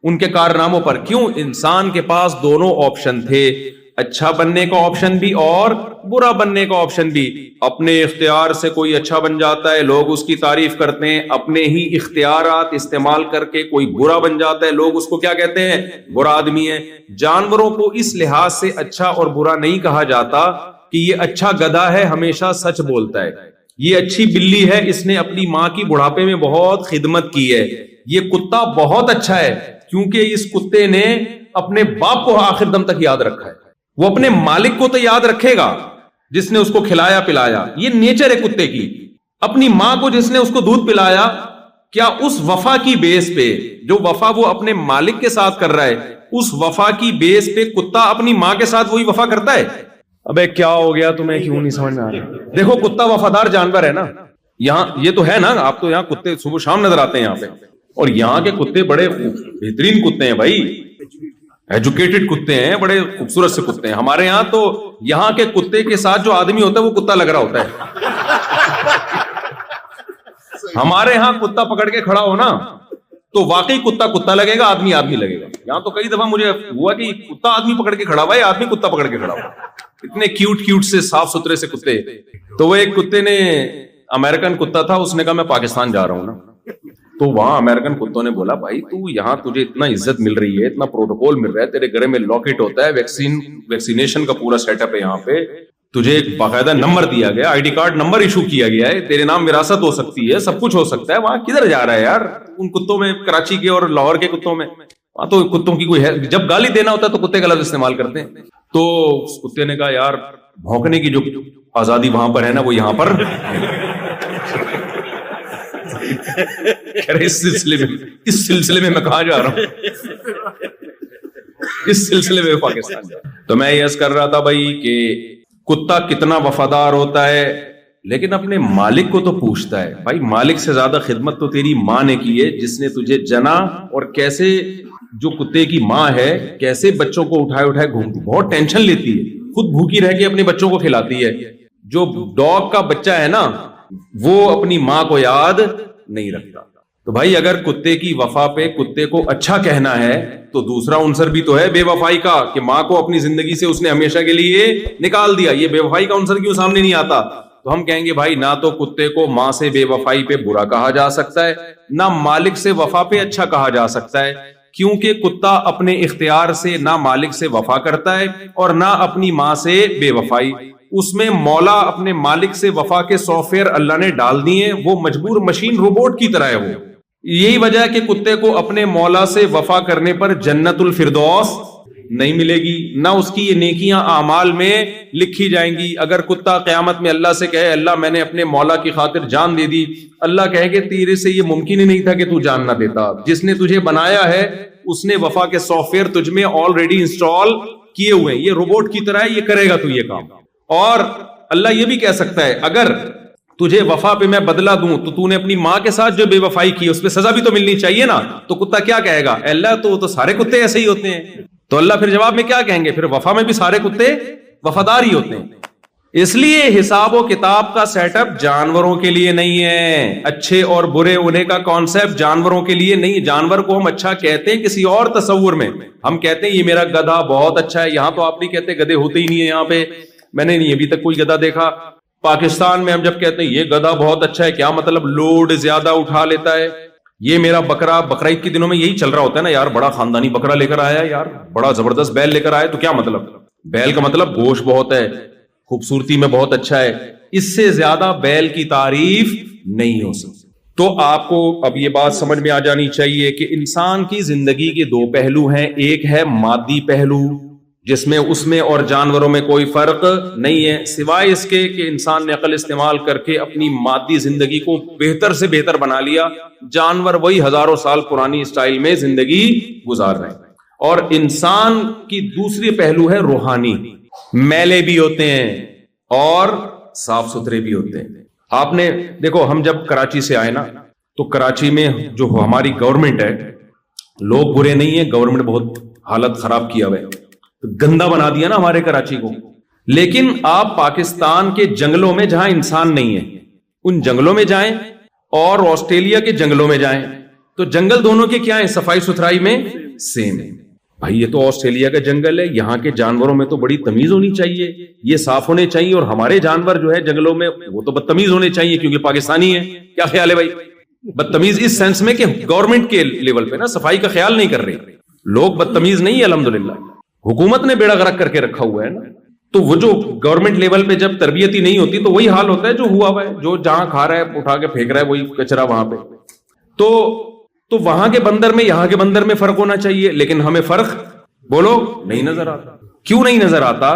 ان کے کارناموں پر۔ کیوں؟ انسان کے پاس دونوں آپشن تھے، اچھا بننے کا آپشن بھی اور برا بننے کا آپشن بھی۔ اپنے اختیار سے کوئی اچھا بن جاتا ہے، لوگ اس کی تعریف کرتے ہیں، اپنے ہی اختیارات استعمال کر کے کوئی برا بن جاتا ہے، لوگ اس کو کیا کہتے ہیں؟ برا آدمی ہے۔ جانوروں کو اس لحاظ سے اچھا اور برا نہیں کہا جاتا کہ یہ اچھا گدھا ہے، ہمیشہ سچ بولتا ہے، یہ اچھی بلی ہے، اس نے اپنی ماں کی بڑھاپے میں بہت خدمت کی ہے، یہ کتا بہت اچھا ہے کیونکہ اس کتے نے اپنے باپ کو آخر دم تک یاد رکھا ہے۔ وہ اپنے مالک کو تو یاد رکھے گا جس نے اس کو کھلایا پلایا. یہ نیچر ہے کتے کی. اپنی ماں کو جس نے اس کو دودھ پلایا, کیا اس وفا کی بیس پہ, جو وفا وہ اپنے مالک کے ساتھ کر رہا ہے, اس وفا کی بیس پہ کتا اپنی ماں کے ساتھ وہی وفا کرتا ہے؟ ابے کیا ہو گیا تمہیں, کیوں نہیں سمجھ میں آ رہا؟ دیکھو کتا وفادار جانور ہے نا. یہاں یہ تو ہے نا, آپ تو یہاں کتے صبح شام نظر آتے ہیں یہاں پہ, اور یہاں کے کتے بڑے بہترین کتے ہیں بھائی, ایجوکیٹڈ کتے ہیں, بڑے خوبصورت سے کتے ہیں. ہمارے یہاں تو یہاں کے کتے کے ساتھ جو آدمی ہوتا ہے وہ کتا لگ رہا ہوتا ہے. ہمارے ہاں کتا پکڑ کے کھڑا ہو نا تو واقعی کتا کتا لگے گا, آدمی آدمی لگے گا. یہاں تو کئی دفعہ مجھے ہوا کہ کتا آدمی پکڑ کے کھڑا ہوا ہے, آدمی کتا پکڑ کے کھڑا ہوا, اتنے کیوٹ کیوٹ سے صاف ستھرے سے کتے. تو وہ ایک کتے نے, امریکن کتا تھا, اس نے کہا میں پاکستان جا رہا ہوں نا. تو وہاں امریکن کتوں نے بولا بھائی تو یہاں تجھے اتنا عزت مل رہی ہے, اتنا پروٹوکول مل رہا ہے, تیرے گھر میں لاکٹ ہوتا ہے, ویکسینیشن کا پورا سیٹ اپ ہے یہاں پہ, تجھے ایک باقاعدہ نمبر دیا گیا, I D card number issue کیا گیا ہے, تیرے نام وراثت ہو سکتی ہے, سب کچھ ہو سکتا ہے, وہاں کدھر جا رہا ہے یار ان کتوں میں, کراچی کے اور لاہور کے کتوں میں؟ وہاں تو کتوں کی کوئی ہے, جب گالی دینا ہوتا ہے تو کتے کا لفظ استعمال کرتے ہیں. تو اس کتے نے کہا یار بھونکنے کی جو آزادی وہاں پر ہے نا وہ یہاں پر اس سلسلے میں میں کہاں جا رہا ہوں, اس سلسلے میں پاکستان جا. تو میں یہ عرض کر رہا تھا بھائی کہ کتا کتنا وفادار ہوتا ہے, لیکن اپنے مالک کو تو پوچھتا ہے. بھائی مالک سے زیادہ خدمت تو تیری ماں نے کی ہے, جس نے تجھے جنا, اور کیسے جو کتے کی ماں ہے کیسے بچوں کو اٹھائے اٹھائے گھومتی, بہت ٹینشن لیتی ہے, خود بھوکی رہ کے اپنے بچوں کو کھلاتی ہے. جو ڈاگ کا بچہ ہے نا وہ اپنی ماں کو یاد نہیں رکھتا. تو بھائی اگر کتے کی وفا پہ کتے کو اچھا کہنا ہے تو دوسرا عنصر بھی تو ہے بے وفائی کا, کہ ماں کو اپنی زندگی سے اس نے ہمیشہ کے لیے نکال دیا. یہ بے وفائی کا عنصر کیوں سامنے نہیں آتا؟ تو ہم کہیں گے بھائی نہ تو کتے کو ماں سے بے وفائی پہ برا کہا جا سکتا ہے, نہ مالک سے وفا پہ اچھا کہا جا سکتا ہے, کیونکہ کتا اپنے اختیار سے نہ مالک سے وفا کرتا ہے اور نہ اپنی ماں سے بے وفائی. اس میں مولا اپنے مالک سے وفا کے سافٹ ویئر اللہ نے ڈال دیے, وہ مجبور مشین روبوٹ کی طرح ہے. وہ یہی وجہ ہے کہ کتے کو اپنے مولا سے وفا کرنے پر جنت الفردوس نہیں ملے گی, نہ اس کی یہ نیکیاں اعمال میں لکھی جائیں گی. اگر کتا قیامت میں اللہ سے کہے اللہ میں نے اپنے مولا کی خاطر جان دے دی, اللہ کہے کہ تیرے سے یہ ممکن ہی نہیں تھا کہ تو جان نہ دیتا, جس نے تجھے بنایا ہے اس نے وفا کے سافٹ ویئر تجھ میں آلریڈی انسٹال کیے ہوئے ہیں, یہ روبوٹ کی طرح ہے, یہ کرے گا تو یہ کام. اور اللہ یہ بھی کہہ سکتا ہے اگر تجھے وفا پہ میں بدلہ دوں تو تو نے اپنی ماں کے ساتھ جو بے وفائی کی اس پہ سزا بھی تو ملنی چاہیے نا. تو کتا کیا کہے گا, اللہ تو سارے کتے ایسے ہی ہوتے ہیں. تو اللہ پھر جواب میں کیا کہیں گے, پھر وفا میں بھی سارے کتے وفادار ہی ہوتے ہیں. اس لیے حساب و کتاب کا سیٹ اپ جانوروں کے لیے نہیں ہے, اچھے اور برے ہونے کا کانسیپٹ جانوروں کے لیے نہیں. جانور کو ہم اچھا کہتے ہیں کسی اور تصور میں, ہم کہتے ہیں یہ میرا گدھا بہت اچھا ہے. یہاں تو آپ نہیں کہتے, گدھے ہوتے ہی نہیں ہے یہاں پہ, میں نے نہیں ابھی تک کوئی گدھا دیکھا. پاکستان میں ہم جب کہتے ہیں یہ گدھا بہت اچھا ہے, کیا مطلب لوڈ زیادہ اٹھا لیتا ہے. یہ میرا بکرا, بقرعید کے دنوں میں یہی چل رہا ہوتا ہے نا یار, بڑا خاندانی بکرا لے کر آیا یار, بڑا زبردست بیل لے کر آیا. تو کیا مطلب, بیل کا مطلب گوشت بہت ہے, خوبصورتی میں بہت اچھا ہے, اس سے زیادہ بیل کی تعریف نہیں ہو سکتی. تو آپ کو اب یہ بات سمجھ میں آ جانی چاہیے کہ انسان کی زندگی کے دو پہلو ہیں, ایک ہے مادی پہلو جس میں اس میں اور جانوروں میں کوئی فرق نہیں ہے, سوائے اس کے کہ انسان نے عقل استعمال کر کے اپنی مادی زندگی کو بہتر سے بہتر بنا لیا. جانور وہی ہزاروں سال پرانی اسٹائل میں زندگی گزار رہے ہیں. اور انسان کی دوسری پہلو ہے روحانی, میلے بھی ہوتے ہیں اور صاف ستھرے بھی ہوتے ہیں. آپ نے دیکھو, ہم جب کراچی سے آئے نا تو کراچی میں جو ہماری گورنمنٹ ہے, لوگ برے نہیں ہیں, گورنمنٹ بہت حالت خراب کیا ہوا ہے, گندا بنا دیا نا ہمارے کراچی کو. لیکن آپ پاکستان کے جنگلوں میں جہاں انسان نہیں ہے ان جنگلوں میں جائیں اور آسٹریلیا کے جنگلوں میں جائیں تو جنگل دونوں کے کیا ہیں, صفائی ستھرائی میں سیم ہے. بھائی یہ تو آسٹریلیا کا جنگل ہے, یہاں کے جانوروں میں تو بڑی تمیز ہونی چاہیے, یہ صاف ہونے چاہیے, اور ہمارے جانور جو ہے جنگلوں میں وہ تو بدتمیز ہونے چاہیے کیونکہ پاکستانی ہے. کیا خیال ہے بھائی, بدتمیز اس سینس میں کہ گورنمنٹ کے لیول پہ نا صفائی کا خیال نہیں کر رہی, لوگ بدتمیز نہیں ہے الحمدللہ, حکومت نے بیڑا غرق کر کے رکھا ہوا ہے نا. تو وہ جو گورنمنٹ لیول پہ جب تربیت ہی نہیں ہوتی تو وہی حال ہوتا ہے جو ہوا ہوا ہے, جو جہاں کھا رہا ہے اٹھا کے پھینک رہا ہے وہی کچرا وہاں پہ. تو وہاں کے بندر میں یہاں کے بندر میں فرق ہونا چاہیے, لیکن ہمیں فرق بولو نہیں نظر آتا. کیوں نہیں نظر آتا؟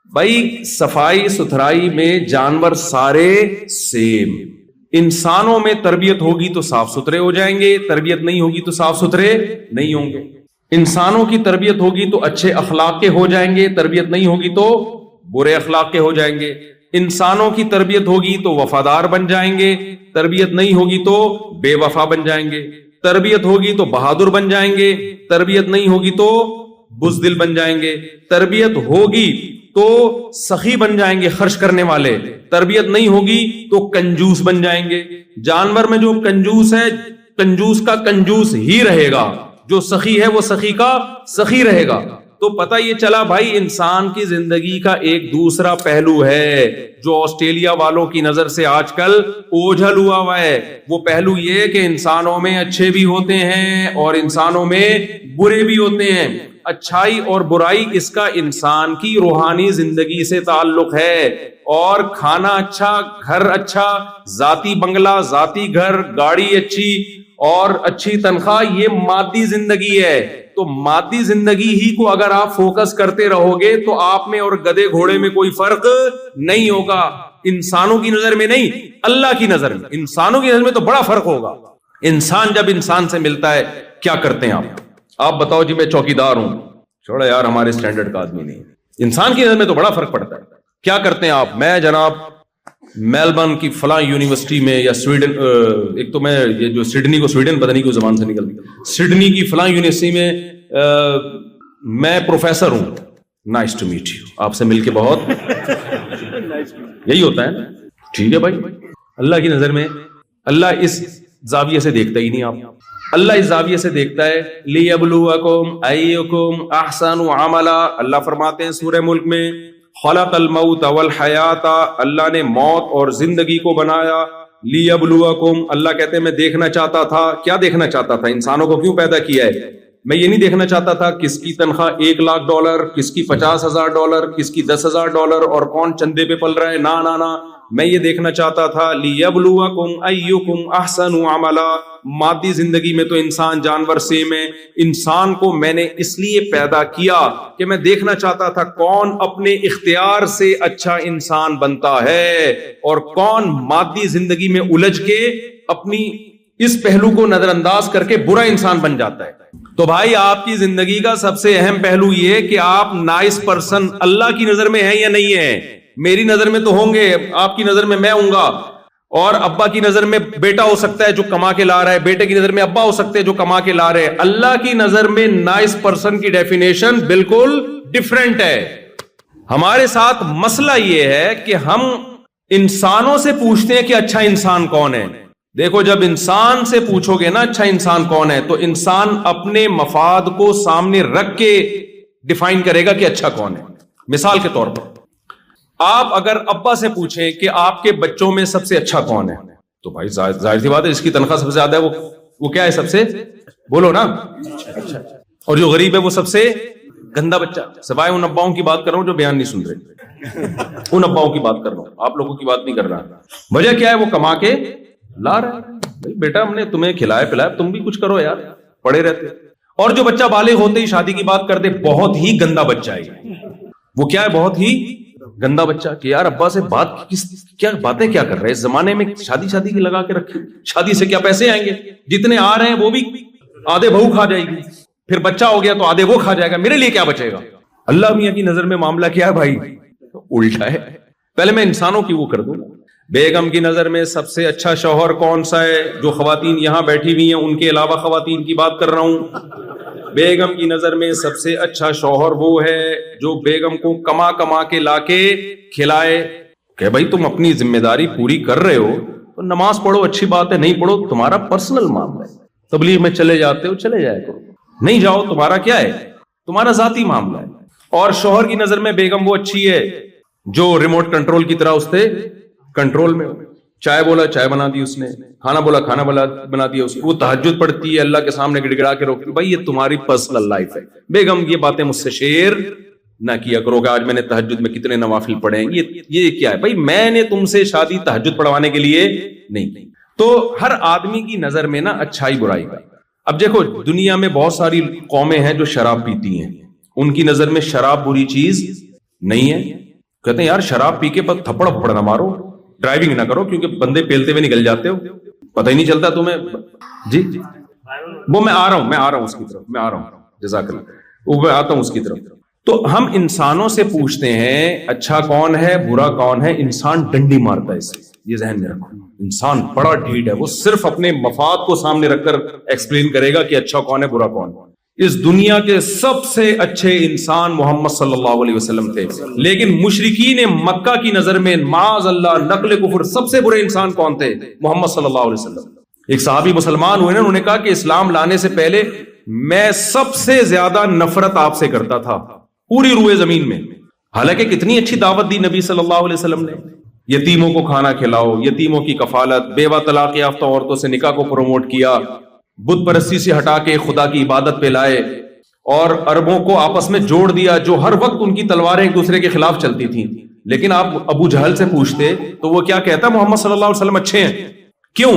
بھائی صفائی ستھرائی میں جانور سارے سیم. انسانوں میں تربیت ہوگی تو صاف ستھرے ہو جائیں گے, تربیت نہیں ہوگی تو صاف ستھرے نہیں ہوں گے. انسانوں کی تربیت ہوگی تو اچھے اخلاق کے ہو جائیں گے, تربیت نہیں ہوگی تو برے اخلاق کے ہو جائیں گے. انسانوں کی تربیت ہوگی تو وفادار بن جائیں گے, تربیت نہیں ہوگی تو بے وفا بن جائیں گے. تربیت ہوگی تو بہادر بن جائیں گے, تربیت نہیں ہوگی تو بزدل بن جائیں گے. تربیت ہوگی تو سخی بن جائیں گے, خرچ کرنے والے. تربیت نہیں ہوگی تو کنجوس بن جائیں گے. جانور میں جو کنجوس ہے, کنجوس کا کنجوس ہی رہے گا, جو سخی ہے وہ سخی کا سخی رہے گا. تو پتہ یہ چلا بھائی انسان کی زندگی کا ایک دوسرا پہلو ہے جو آسٹریلیا والوں کی نظر سے آج کل اوجھل ہوا ہے. وہ پہلو یہ کہ انسانوں میں اچھے بھی ہوتے ہیں اور انسانوں میں برے بھی ہوتے ہیں. اچھائی اور برائی اس کا انسان کی روحانی زندگی سے تعلق ہے. اور کھانا اچھا, گھر اچھا, ذاتی بنگلہ, ذاتی گھر, گاڑی اچھی اور اچھی تنخواہ, یہ مادی زندگی ہے. تو مادی زندگی ہی کو اگر آپ فوکس کرتے رہو گے تو آپ میں اور گدے گھوڑے میں کوئی فرق نہیں ہوگا. انسانوں کی نظر میں نہیں, اللہ کی نظر میں. انسانوں کی نظر میں تو بڑا فرق ہوگا. انسان جب انسان سے ملتا ہے کیا کرتے ہیں آپ بتاؤ جی میں چوکیدار ہوں, چھوڑا یار ہمارے اسٹینڈرڈ کا آدمی نہیں. انسان کی نظر میں تو بڑا فرق پڑتا ہے. کیا کرتے ہیں آپ؟ میں جناب میلبرن کی فلاں یونیورسٹی میں, یا سویڈن, ایک تو میں یہ جو سڈنی کو سویڈن پتہ نہیں کیوں زبان سے نکل گئی, سڈنی کی فلاں یونیورسٹی میں میں پروفیسر ہوں. نائس ٹو میٹ یو, آپ سے مل کے بہت یہی ہوتا ہے نا. ٹھیک ہے بھائی, اللہ کی نظر میں اللہ اس زاویے سے دیکھتا ہی نہیں. آپ اللہ اس زاویے سے دیکھتا ہے. لیبلوکم ایکم احسن عملا, اللہ فرماتے ہیں سورہ ملک میں, خلق الموت والحیات, اللہ نے موت اور زندگی کو بنایا. لیبلوکم, اللہ کہتے ہیں میں دیکھنا چاہتا تھا. کیا دیکھنا چاہتا تھا؟ انسانوں کو کیوں پیدا کیا ہے؟ میں یہ نہیں دیکھنا چاہتا تھا کس کی تنخواہ $1,00,000, کس کی $50,000, کس کی $10,000 اور کون چندے پہ پل رہا ہے. نا, میں یہ دیکھنا چاہتا تھا لیبلوکم ایکم احسن عملا. مادی زندگی میں تو انسان جانور سیم ہے. انسان کو میں نے اس لیے پیدا کیا کہ میں دیکھنا چاہتا تھا کون اپنے اختیار سے اچھا انسان بنتا ہے اور کون مادی زندگی میں الجھ کے اپنی اس پہلو کو نظر انداز کر کے برا انسان بن جاتا ہے. تو بھائی آپ کی زندگی کا سب سے اہم پہلو یہ کہ آپ نائس پرسن اللہ کی نظر میں ہیں یا نہیں ہیں. میری نظر میں تو ہوں گے, آپ کی نظر میں ہوں گا, اور ابا کی نظر میں بیٹا ہو سکتا ہے جو کما کے لا رہا ہے, بیٹے کی نظر میں ابا ہو سکتے ہیں جو کما کے لا رہے ہیں. اللہ کی نظر میں نائس پرسن کی ڈیفینیشن بالکل ڈیفرنٹ ہے. ہمارے ساتھ مسئلہ یہ ہے کہ ہم انسانوں سے پوچھتے ہیں کہ اچھا انسان کون ہے. دیکھو جب انسان سے پوچھو گے نا اچھا انسان کون ہے, تو انسان اپنے مفاد کو سامنے رکھ کے ڈیفائن کرے گا کہ اچھا کون ہے. مثال کے طور پر آپ اگر ابا سے پوچھیں کہ آپ کے بچوں میں سب سے اچھا کون ہے, تو بھائی ظاہر سی بات ہے, اس کی تنخواہ سب سے زیادہ ہے وہ کیا ہے, سب سے بولو نا اچھا. اور جو غریب ہے وہ سب سے گندا بچہ. سوائے ان اباؤں کی بات کر رہا ہوں جو بیان نہیں سن رہے, ان اباؤں کی بات کر رہا ہوں, آپ لوگوں کی بات نہیں کر رہا. وجہ کیا ہے؟ وہ کما کے لا رہا ہے. بیٹا ہم نے تمہیں کھلایا پلایا, تم بھی کچھ کرو یار, پڑے رہتے. اور جو بچہ بالغ ہوتے ہی شادی کی بات کرتے, بہت ہی گندا بچہ ہے. وہ کیا ہے؟ بہت ہی گندا بچہ. کہ یار ابا سے کیا باتیں کیا کر رہے ہیں, اس زمانے میں شادی کی لگا کے رکھی, شادی سے کیا پیسے آئیں گے, جتنے آ رہے ہیں وہ بھی آدھے بہو کھا جائے گی, پھر بچہ ہو گیا تو آدھے وہ کھا جائے گا, میرے لیے کیا بچے گا. اللہ میاں کی نظر میں معاملہ کیا ہے بھائی؟ الٹا ہے. پہلے میں انسانوں کی وہ کر دوں. بیگم کی نظر میں سب سے اچھا شوہر کون سا ہے؟ جو خواتین یہاں بیٹھی ہوئی ہیں ان کے علاوہ خواتین کی بات کر رہا ہوں. بیگم کی نظر میں سب سے اچھا شوہر وہ ہے جو بیگم کو کما کے لا کے کھلائے. کہ بھائی تم اپنی ذمہ داری پوری کر رہے ہو تو نماز پڑھو, اچھی بات ہے, نہیں پڑھو تمہارا پرسنل معاملہ ہے. تبلیغ میں چلے جاتے ہو چلے جائے کرو, نہیں جاؤ تمہارا کیا ہے, تمہارا ذاتی معاملہ ہے. اور شوہر کی نظر میں بیگم وہ اچھی ہے جو ریموٹ کنٹرول کی طرح اس سے کنٹرول میں. چائے بولا چائے بنا دی اس نے, کھانا بولا کھانا بنا دیا اس نے. وہ تہجد پڑھتی ہے, اللہ کے سامنے گڑ گڑا کے روکتی. بھائی یہ تمہاری پرسنل لائف ہے. بیگم یہ باتیں مجھ سے شیئر نہ کیا کرو کہ آج میں نے تہجد میں کتنے نوافل پڑھے ہیں. یہ کیا ہے بھائی؟ میں نے تم سے شادی تہجد پڑھوانے کے لیے نہیں. تو ہر آدمی کی نظر میں نا اچھائی برائی کا. اب دیکھو دنیا میں بہت ساری قومیں ہیں جو شراب پیتی ہیں, ان کی نظر میں شراب بری چیز نہیں ہے. کہتے ہیں یار شراب پی کے تھپڑ پھپڑ نہ مارو, ڈرائیونگ نہ کرو, کیونکہ بندے پیلتے ہوئے نکل جاتے ہو, پتہ ہی نہیں چلتا تمہیں. جی وہ میں آ رہا ہوں اس کی طرف, میں آ رہا ہوں, جزاک اللہ, وہ میں آتا ہوں اس کی طرف. تو ہم انسانوں سے پوچھتے ہیں اچھا کون ہے برا کون ہے, انسان ڈنڈی مارتا ہے اسے, یہ ذہن میں رکھو. انسان بڑا ڈھیٹ ہے, وہ صرف اپنے مفاد کو سامنے رکھ کر ایکسپلین کرے گا کہ اچھا کون ہے برا کون ہے. اس دنیا کے سب سے اچھے انسان محمد صلی اللہ علیہ وسلم تھے, لیکن مشرکین مکہ کی نظر میں معاذ اللہ نقل کفر سب سے برے انسان کون تھے؟ محمد صلی اللہ علیہ وسلم. ایک صحابی مسلمان ہوئے نا, انہوں نے کہا کہ اسلام لانے سے پہلے میں سب سے زیادہ نفرت آپ سے کرتا تھا پوری روئے زمین میں. حالانکہ کتنی اچھی دعوت دی نبی صلی اللہ علیہ وسلم نے, یتیموں کو کھانا کھلاؤ, یتیموں کی کفالت, بیوہ طلاق یافتہ عورتوں سے نکاح کو پروموٹ کیا, بت پرستی سے ہٹا کے خدا کی عبادت پہ لائے, اور عربوں کو آپس میں جوڑ دیا جو ہر وقت ان کی تلواریں ایک دوسرے کے خلاف چلتی تھیں. لیکن آپ ابو جہل سے پوچھتے تو وہ کیا کہتا, محمد صلی اللہ علیہ وسلم اچھے ہیں. کیوں؟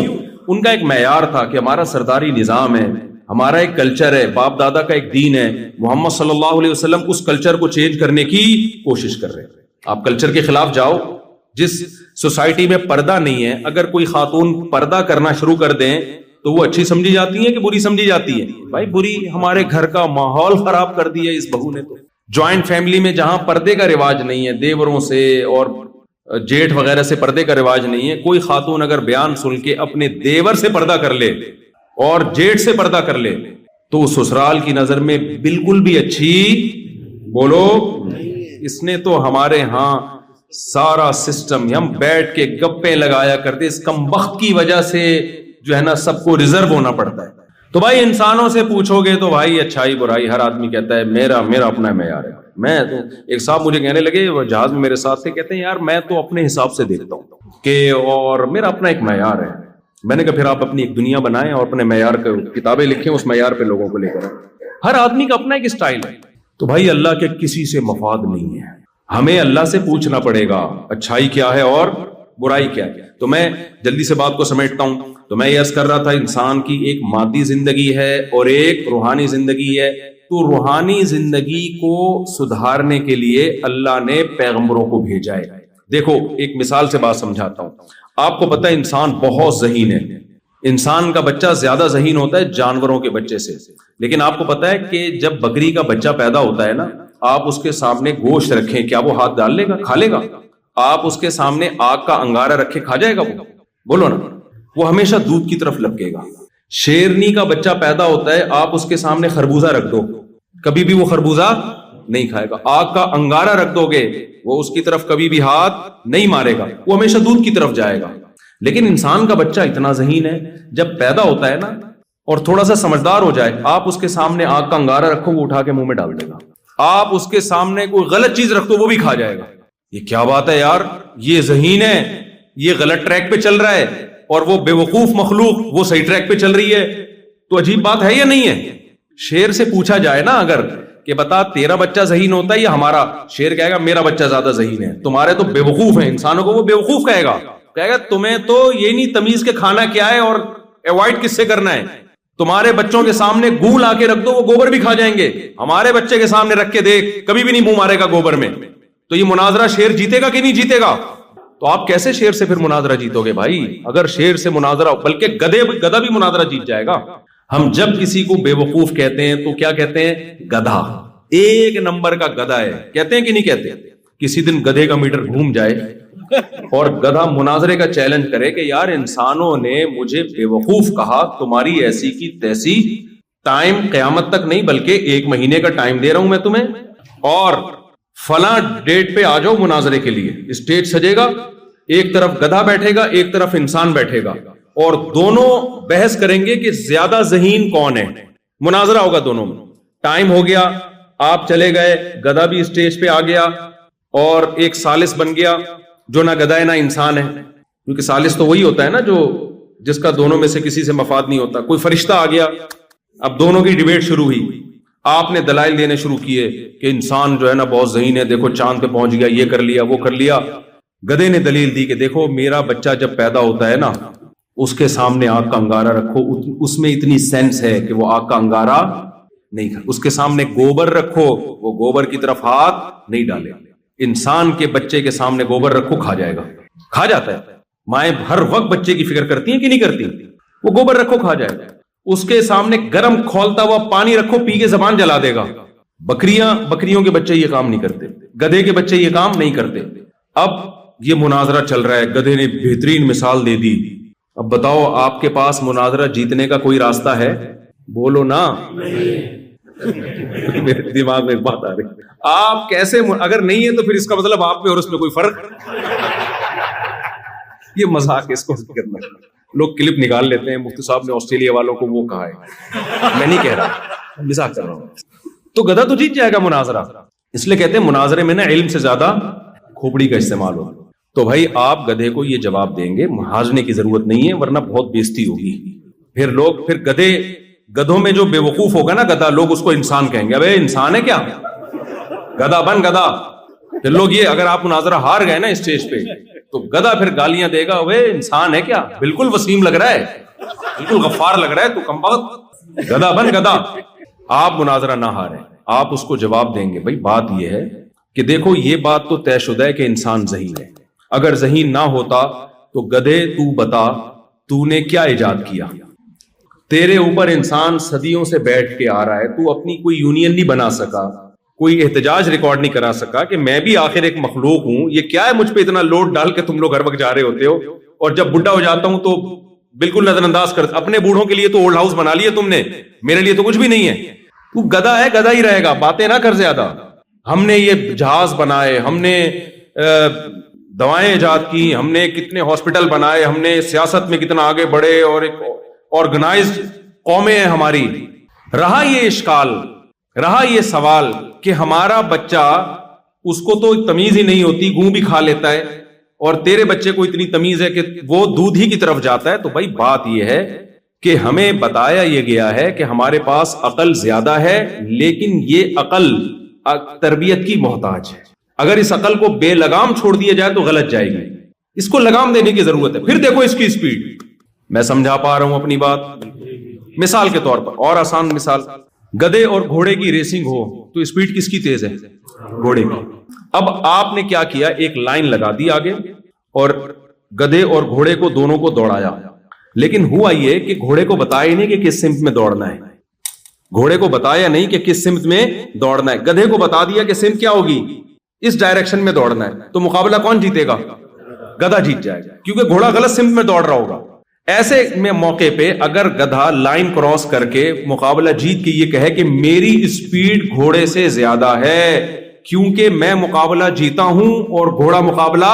ان کا ایک معیار تھا کہ ہمارا سرداری نظام ہے, ہمارا ایک کلچر ہے, باپ دادا کا ایک دین ہے. محمد صلی اللہ علیہ وسلم اس کلچر کو چینج کرنے کی کوشش کر رہے ہیں. آپ کلچر کے خلاف جاؤ. جس سوسائٹی میں پردہ نہیں ہے, اگر کوئی خاتون پردہ کرنا شروع کر دیں تو وہ اچھی سمجھی جاتی ہے کہ بری سمجھی جاتی ہے؟ بھائی بری. ہمارے گھر کا ماحول خراب کر دیا اس بہو نے. تو جوائنٹ فیملی میں جہاں پردے کا رواج نہیں ہے, دیوروں سے اور جیٹھ وغیرہ سے پردے کا رواج نہیں ہے, کوئی خاتون اگر بیان سن کے اپنے دیور سے پردہ کر لے اور جیٹھ سے پردہ کر لے تو سسرال کی نظر میں بالکل بھی اچھی بولو. اس نے تو ہمارے ہاں سارا سسٹم ہم بیٹھ کے گپیں لگایا کرتے, اس کم وقت کی وجہ سے جو ہے نا سب کو ریزرو ہونا پڑتا ہے. تو بھائی انسانوں سے پوچھو گے تو بھائی اچھائی برائی ہر آدمی کہتا ہے میرا اپنا معیار ہے. میں تو ایک صاحب مجھے کہنے لگے, وہ جہاز میں میرے ساتھ تھے, کہتے ہیں یار میں تو اپنے حساب سے دیکھتا ہوں کہ اور میرا اپنا ایک معیار ہے. میں نے کہا پھر آپ اپنی ایک دنیا بنائیں اور اپنے معیار کا کتابیں لکھیں, اس معیار پہ لوگوں کو لے کر. ہر آدمی کا اپنا ایک اسٹائل ہے. تو بھائی اللہ کے کسی سے مفاد نہیں ہے, ہمیں اللہ سے پوچھنا پڑے گا اچھائی کیا ہے اور برائی کیا ہے. تو میں جلدی سے بات کو سمیٹتا ہوں. تو میں یہ عرض کر رہا تھا انسان کی ایک مادی زندگی ہے اور ایک روحانی زندگی ہے. تو روحانی زندگی کو سدھارنے کے لیے اللہ نے پیغمبروں کو بھیجا ہے. دیکھو ایک مثال سے بات سمجھاتا ہوں. آپ کو پتہ ہے انسان بہت ذہین ہے. انسان کا بچہ زیادہ ذہین ہوتا ہے جانوروں کے بچے سے. لیکن آپ کو پتہ ہے کہ جب بکری کا بچہ پیدا ہوتا ہے نا, آپ اس کے سامنے گوشت رکھیں, کیا وہ ہاتھ ڈال لے گا, کھا لے گا؟ آپ اس کے سامنے آگ کا انگارہ رکھے, کھا جائے گا وہ؟ بولو نا. وہ ہمیشہ دودھ کی طرف لپکے گا. شیرنی کا بچہ پیدا ہوتا ہے, آپ اس کے سامنے خربوزہ رکھ دو, کبھی بھی وہ خربوزہ نہیں کھائے گا. آگ کا انگارہ رکھ دو گے, وہ اس کی طرف کبھی بھی ہاتھ نہیں مارے گا, وہ ہمیشہ دودھ کی طرف جائے گا. لیکن انسان کا بچہ اتنا ذہین ہے, جب پیدا ہوتا ہے نا اور تھوڑا سا سمجھدار ہو جائے, آپ اس کے سامنے آگ کا انگارہ رکھو, وہ اٹھا کے منہ میں ڈال دے گا. آپ اس کے سامنے کوئی غلط چیز رکھ دو, وہ بھی کھا جائے گا. یہ کیا بات ہے یار, یہ ذہین ہے, یہ غلط ٹریک پہ چل رہا ہے, اور وہ بے وقوف مخلوق وہ صحیح ٹریک پہ چل رہی ہے. تو عجیب بات ہے یا نہیں ہے؟ شیر سے پوچھا جائے نا اگر کہ بتا تیرا بچہ ذہین ہوتا ہے یا ہمارا, شیر کہے گا میرا بچہ زیادہ ذہین ہے, تمہارے تو بے وقوف ہیں. انسانوں کو وہ بے وقوف کہے گا تمہیں تو یہ نہیں تمیز کے کھانا کیا ہے اور ایوائڈ کس سے کرنا ہے. تمہارے بچوں کے سامنے گوں لا کے رکھ دو, وہ گوبر بھی کھا جائیں گے. ہمارے بچے کے سامنے رکھ کے دیکھ, کبھی بھی نہیں منہ مارے گا گوبر میں. تو یہ مناظرہ شیر جیتے گا کہ نہیں جیتے گا؟ تو آپ کیسے شیر سے پھر مناظرہ جیتو گے بھائی؟ اگر شیر سے مناظرہ, بلکہ گدھا بھی مناظرہ جیت جائے گا. ہم جب کسی کو بے وقوف کہتے ہیں تو کیا کہتے ہیں؟ گدھا. ایک نمبر کا گدھا ہے کہتے ہیں کہ نہیں کہتے؟ کسی دن گدھے کا میٹر گھوم جائے اور گدھا مناظرے کا چیلنج کرے کہ یار انسانوں نے مجھے بے وقوف کہا, تمہاری ایسی کی تیسی, ٹائم قیامت تک نہیں بلکہ 1 مہینے کا ٹائم دے رہا ہوں میں تمہیں, اور فلاں ڈیٹ پہ آ جاؤ مناظرے کے لیے. اسٹیج سجے گا, ایک طرف گدھا بیٹھے گا, ایک طرف انسان بیٹھے گا, اور دونوں بحث کریں گے کہ زیادہ ذہین کون ہے. مناظرہ ہوگا دونوں میں. ٹائم ہو گیا, آپ چلے گئے, گدھا بھی اسٹیج پہ آ گیا اور ایک ثالث بن گیا جو نہ گدھا ہے نہ انسان ہے, کیونکہ ثالث تو وہی ہوتا ہے نا جو جس کا دونوں میں سے کسی سے مفاد نہیں ہوتا. کوئی فرشتہ آ گیا, اب دونوں کی ڈیبیٹ شروع ہوئی. آپ نے دلائل دینے شروع کیے کہ انسان جو ہے نا بہت ذہین ہے, دیکھو چاند پہ پہنچ گیا, یہ کر لیا وہ کر لیا. گدھے نے دلیل دی کہ دیکھو میرا بچہ جب پیدا ہوتا ہے نا, اس کے سامنے آگ کا انگارہ رکھو, اس میں اتنی سینس ہے کہ وہ آگ کا انگارہ نہیں کھا. اس کے سامنے گوبر رکھو, وہ گوبر کی طرف ہاتھ نہیں ڈالے. انسان کے بچے کے سامنے گوبر رکھو کھا جائے گا, کھا جاتا ہے. مائیں ہر وقت بچے کی فکر کرتی ہیں کہ نہیں کرتی؟ وہ گوبر رکھو کھا جائے گا. اس کے سامنے گرم کھولتا ہوا پانی رکھو پی کے زبان جلا دے گا. بکریوں کے بچے یہ کام نہیں کرتے, گدھے کے بچے یہ کام نہیں کرتے. اب یہ مناظرہ چل رہا ہے, گدھے نے بہترین مثال دے دی. اب بتاؤ آپ کے پاس مناظرہ جیتنے کا کوئی راستہ ہے؟ بولو نا. میرے دماغ میں ایک بات آ رہی, آپ کیسے, اگر نہیں ہے تو پھر اس کا مطلب آپ میں اور اس میں کوئی فرق. یہ مذاق اس کو کرنا, لوگ کلپ نکال لیتے ہیں. مفتی صاحب نے آسٹریلیا والوں کو وہ کہا ہے, میں نہیں کہہ رہا, مذاق کر رہا ہوں. تو گدھا تو جیت جائے گا مناظرہ. اس لیے کہتے ہیں مناظرے میں نا علم سے زیادہ کھوپڑی کا استعمال ہو. تو بھائی آپ گدھے کو یہ جواب دیں گے, ہانجنے کی ضرورت نہیں ہے ورنہ بہت بےزتی ہوگی. پھر گدھوں میں جو بے وقوف ہوگا نا گدھا, لوگ اس کو انسان کہیں گے. ابے انسان ہے کیا, گدھا بن گدھا. پھر لوگ یہ, اگر آپ مناظرہ ہار گئے نا اسٹیج پہ تو گدھا پھر گالیاں دے گا, اوے انسان ہے کیا, بالکل وسیم لگ رہا ہے, بالکل غفار لگ رہا ہے, تو کم بخت گدھا بن گدھا. آپ مناظرہ نہ ہاریں, آپ اس کو جواب دیں گے. بھائی بات یہ ہے کہ دیکھو یہ بات تو طے شدہ ہے کہ انسان ذہین ہے. اگر ذہین نہ ہوتا تو گدھے تو بتا تو نے کیا ایجاد کیا؟ تیرے اوپر انسان صدیوں سے بیٹھ کے آ رہا ہے, تو اپنی کوئی یونین نہیں بنا سکا, کوئی احتجاج ریکارڈ نہیں کرا سکا کہ میں بھی آخر ایک مخلوق ہوں, یہ کیا ہے مجھ پہ اتنا لوڈ ڈال کے تم لوگ ہر وقت جا رہے ہوتے ہو, اور جب بڈھا ہو جاتا ہوں تو بالکل نظر انداز کر. اپنے بوڑھوں کے لیے تو اولڈ ہاؤس بنا لیا تم نے, میرے لیے تو کچھ بھی نہیں ہے. تو گدھا ہے, گدھا ہی رہے گا, باتیں نہ کر زیادہ. ہم نے یہ جہاز بنائے, ہم نے دوائیں ایجاد کی, ہم نے کتنے ہاسپٹل بنائے, ہم نے سیاست میں کتنا آگے بڑھے, اور ایک آرگنائزڈ قومیں ہیں ہماری. رہا یہ اشکال, رہا یہ سوال کہ ہمارا بچہ, اس کو تو تمیز ہی نہیں ہوتی, گوں بھی کھا لیتا ہے, اور تیرے بچے کو اتنی تمیز ہے کہ وہ دودھ ہی کی طرف جاتا ہے. تو بھائی بات یہ ہے کہ ہمیں بتایا یہ گیا ہے کہ ہمارے پاس عقل زیادہ ہے, لیکن یہ عقل تربیت کی محتاج ہے. اگر اس عقل کو بے لگام چھوڑ دیا جائے تو غلط جائے گی, اس کو لگام دینے کی ضرورت ہے. پھر دیکھو اس کی اسپیڈ, میں سمجھا پا رہا ہوں اپنی بات؟ مثال کے طور پر, اور آسان مثال, گدھے اور گھوڑے کی ریسنگ ہو تو اسپیڈ کس کی تیز ہے؟ گھوڑے کی. اب آپ نے کیا کیا, ایک لائن لگا دی آگے, اور گدھے اور گھوڑے کو دونوں کو دوڑایا. لیکن ہوا یہ کہ گھوڑے کو بتایا نہیں کہ کس سمت میں دوڑنا ہے, گھوڑے کو بتایا نہیں کہ کس سمت میں دوڑنا ہے. گدھے کو بتا دیا کہ سمت کیا ہوگی, اس ڈائریکشن میں دوڑنا ہے. تو مقابلہ کون جیتے گا؟ گدھا جیت جائے گا, کیونکہ گھوڑا غلط سمت میں دوڑ رہا ہوگا. ایسے میں موقع پہ اگر گدھا لائن کراس کر کے مقابلہ جیت کے یہ کہے کہ میری اسپیڈ گھوڑے سے زیادہ ہے کیونکہ میں مقابلہ جیتا ہوں اور گھوڑا مقابلہ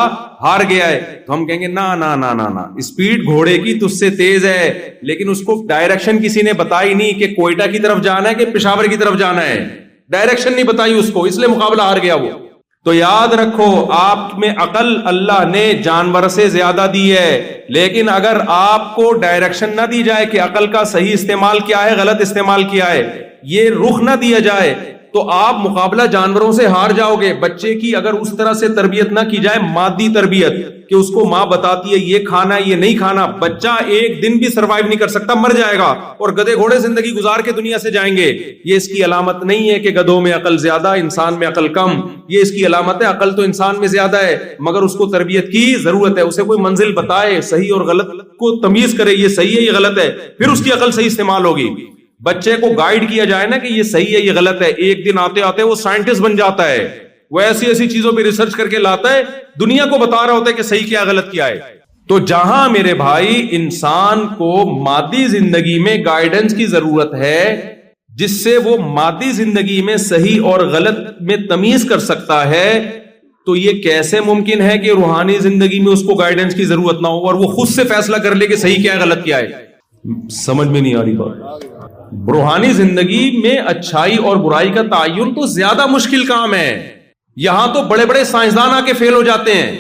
ہار گیا ہے, تو ہم کہیں گے نا نا نا نا نا, اسپیڈ گھوڑے کی تجھ سے تیز ہے, لیکن اس کو ڈائریکشن کسی نے بتائی نہیں کہ کوئٹہ کی طرف جانا ہے کہ پشاور کی طرف جانا ہے, ڈائریکشن نہیں بتائی اس کو, اس لیے مقابلہ ہار گیا وہ. تو یاد رکھو, آپ میں عقل اللہ نے جانور سے زیادہ دی ہے, لیکن اگر آپ کو ڈائریکشن نہ دی جائے کہ عقل کا صحیح استعمال کیا ہے, غلط استعمال کیا ہے, یہ رخ نہ دیا جائے, تو آپ مقابلہ جانوروں سے ہار جاؤ گے. بچے کی اگر اس طرح سے تربیت نہ کی جائے, مادی تربیت, کہ اس کو ماں بتاتی ہے یہ کھانا یہ نہیں کھانا, بچہ ایک دن بھی سروائیو نہیں کر سکتا, مر جائے گا. اور گدھے گھوڑے زندگی گزار کے دنیا سے جائیں گے. یہ اس کی علامت نہیں ہے کہ گدھوں میں عقل زیادہ, انسان میں عقل کم, یہ اس کی علامت ہے عقل تو انسان میں زیادہ ہے, مگر اس کو تربیت کی ضرورت ہے. اسے کوئی منزل بتائے, صحیح اور غلط کو تمیز کرے, یہ صحیح ہے یہ غلط ہے, پھر اس کی عقل صحیح استعمال ہوگی. بچے کو گائیڈ کیا جائے نا کہ یہ صحیح ہے یہ غلط ہے, ایک دن آتے آتے وہ سائنٹسٹ بن جاتا ہے, وہ ایسی ایسی چیزوں پہ ریسرچ کر کے لاتا ہے, دنیا کو بتا رہا ہوتا ہے کہ صحیح کیا غلط کیا ہے. تو جہاں میرے بھائی انسان کو مادی زندگی میں گائیڈنس کی ضرورت ہے جس سے وہ مادی زندگی میں صحیح اور غلط میں تمیز کر سکتا ہے, تو یہ کیسے ممکن ہے کہ روحانی زندگی میں اس کو گائیڈنس کی ضرورت نہ ہو اور وہ خود سے فیصلہ کر لے کہ صحیح کیا ہے غلط کیا ہے؟ سمجھ میں نہیں آ رہی بات. روحانی زندگی میں اچھائی اور برائی کا تعین تو زیادہ مشکل کام ہے. یہاں تو بڑے بڑے سائنسدان آ کے فیل ہو جاتے ہیں,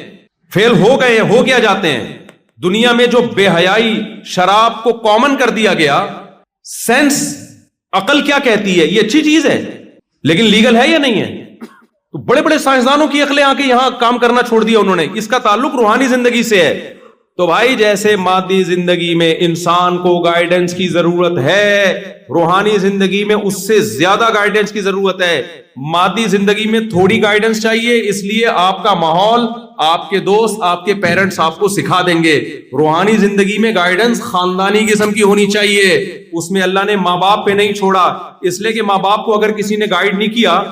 فیل ہو گئے, ہو کیا جاتے ہیں. دنیا میں جو بے حیائی شراب کو کامن کر دیا گیا, سینس عقل کیا کہتی ہے یہ اچھی چیز ہے لیکن لیگل ہے یا نہیں ہے؟ تو بڑے بڑے سائنسدانوں کی عقلیں آ کے یہاں کام کرنا چھوڑ دیا انہوں نے. اس کا تعلق روحانی زندگی سے ہے. تو بھائی جیسے مادی زندگی میں انسان کو گائیڈنس کی ضرورت ہے، روحانی زندگی میں اس سے زیادہ گائیڈنس کی ضرورت ہے۔ مادی زندگی میں تھوڑی گائیڈنس چاہیے، اس لیے آپ کا ماحول، آپ کے دوست، آپ کے پیرنٹس آپ کو سکھا دیں گے۔ روحانی زندگی میں گائیڈنس خاندانی قسم کی ہونی چاہیے، اس میں اللہ نے ماں باپ پہ نہیں چھوڑا، اس لیے کہ ماں باپ کو اگر کسی نے گائیڈ نہیں کیا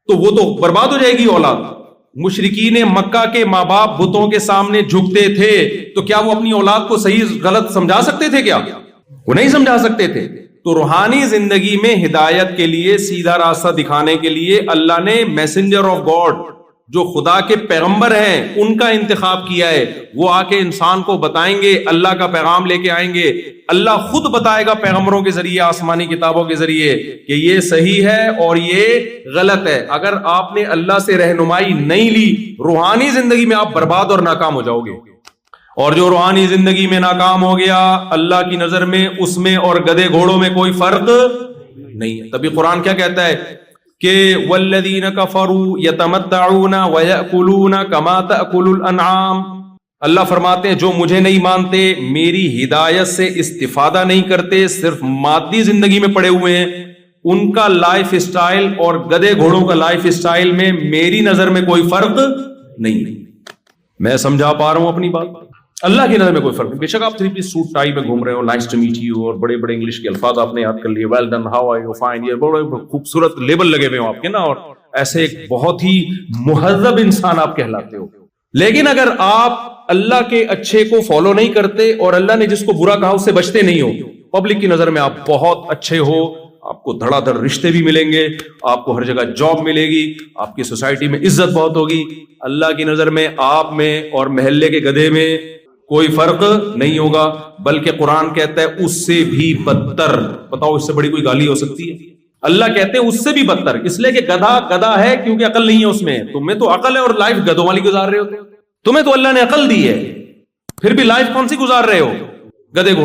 تو وہ تو برباد ہو جائے گی اولاد۔ مشرکین مکہ کے ماں باپ بتوں کے سامنے جھکتے تھے، تو کیا وہ اپنی اولاد کو صحیح غلط سمجھا سکتے تھے؟ کیا وہ نہیں سمجھا سکتے تھے؟ تو روحانی زندگی میں ہدایت کے لیے، سیدھا راستہ دکھانے کے لیے اللہ نے میسنجر آف گاڈ، جو خدا کے پیغمبر ہیں، ان کا انتخاب کیا ہے۔ وہ آ کے انسان کو بتائیں گے، اللہ کا پیغام لے کے آئیں گے۔ اللہ خود بتائے گا پیغمبروں کے ذریعے، آسمانی کتابوں کے ذریعے، کہ یہ صحیح ہے اور یہ غلط ہے۔ اگر آپ نے اللہ سے رہنمائی نہیں لی، روحانی زندگی میں آپ برباد اور ناکام ہو جاؤ گے۔ اور جو روحانی زندگی میں ناکام ہو گیا، اللہ کی نظر میں اس میں اور گدھے گھوڑوں میں کوئی فرق نہیں ہے۔ تبھی قرآن کیا کہتا ہے کہ والذین کفروا یتمتعون ویأکلون کما تأکل الانعام۔ اللہ فرماتے ہیں جو مجھے نہیں مانتے، میری ہدایت سے استفادہ نہیں کرتے، صرف مادی زندگی میں پڑے ہوئے ہیں، ان کا لائف اسٹائل اور گدھے گھوڑوں کا لائف اسٹائل میں میری نظر میں کوئی فرق نہیں۔ میں سمجھا پا رہا ہوں اپنی بات؟ اللہ کی نظر میں کوئی فرق نہیں۔ بے شک آپ 3 پیس سوٹ ٹائی میں گھوم رہے ہو، نائس ٹو میٹ یو، اور بڑے بڑے انگلش کے الفاظ آپ نے یاد کر لیے، well done, how are you, fine, یہ بڑے خوبصورت لیبل لگے ہوئے ہوں آپ کے نا، اور ایسے ایک بہت ہی مہذب انسان آپ کہلاتے ہو۔ لیکن اگر آپ اللہ کے اچھے کو فالو نہیں کرتے اور اللہ نے جس کو برا کہا اس سے بچتے نہیں ہو، پبلک کی نظر میں آپ بہت اچھے ہو، آپ کو دھڑا دھڑ رشتے بھی ملیں گے، آپ کو ہر جگہ جاب ملے گی، آپ کی سوسائٹی میں عزت بہت ہوگی، اللہ کی نظر میں آپ میں اور محلے کے گدھے میں کوئی فرق نہیں ہوگا، بلکہ قرآن کہتا ہے اس سے بھی بدتر۔ بتاؤ اس سے بڑی کوئی گالی ہو سکتی ہے؟ اللہ کہتے ہیں اس سے بھی بدتر، اس لیے کہ گدھا گدھا ہے کیونکہ عقل نہیں ہے اس میں۔ تمہیں تو عقل ہے اور لائف گدھوں والی گزار رہے ہو، تمہیں تو اللہ نے عقل دی ہے، پھر بھی لائف کون سی گزار رہے ہو؟ گدھے گھوڑے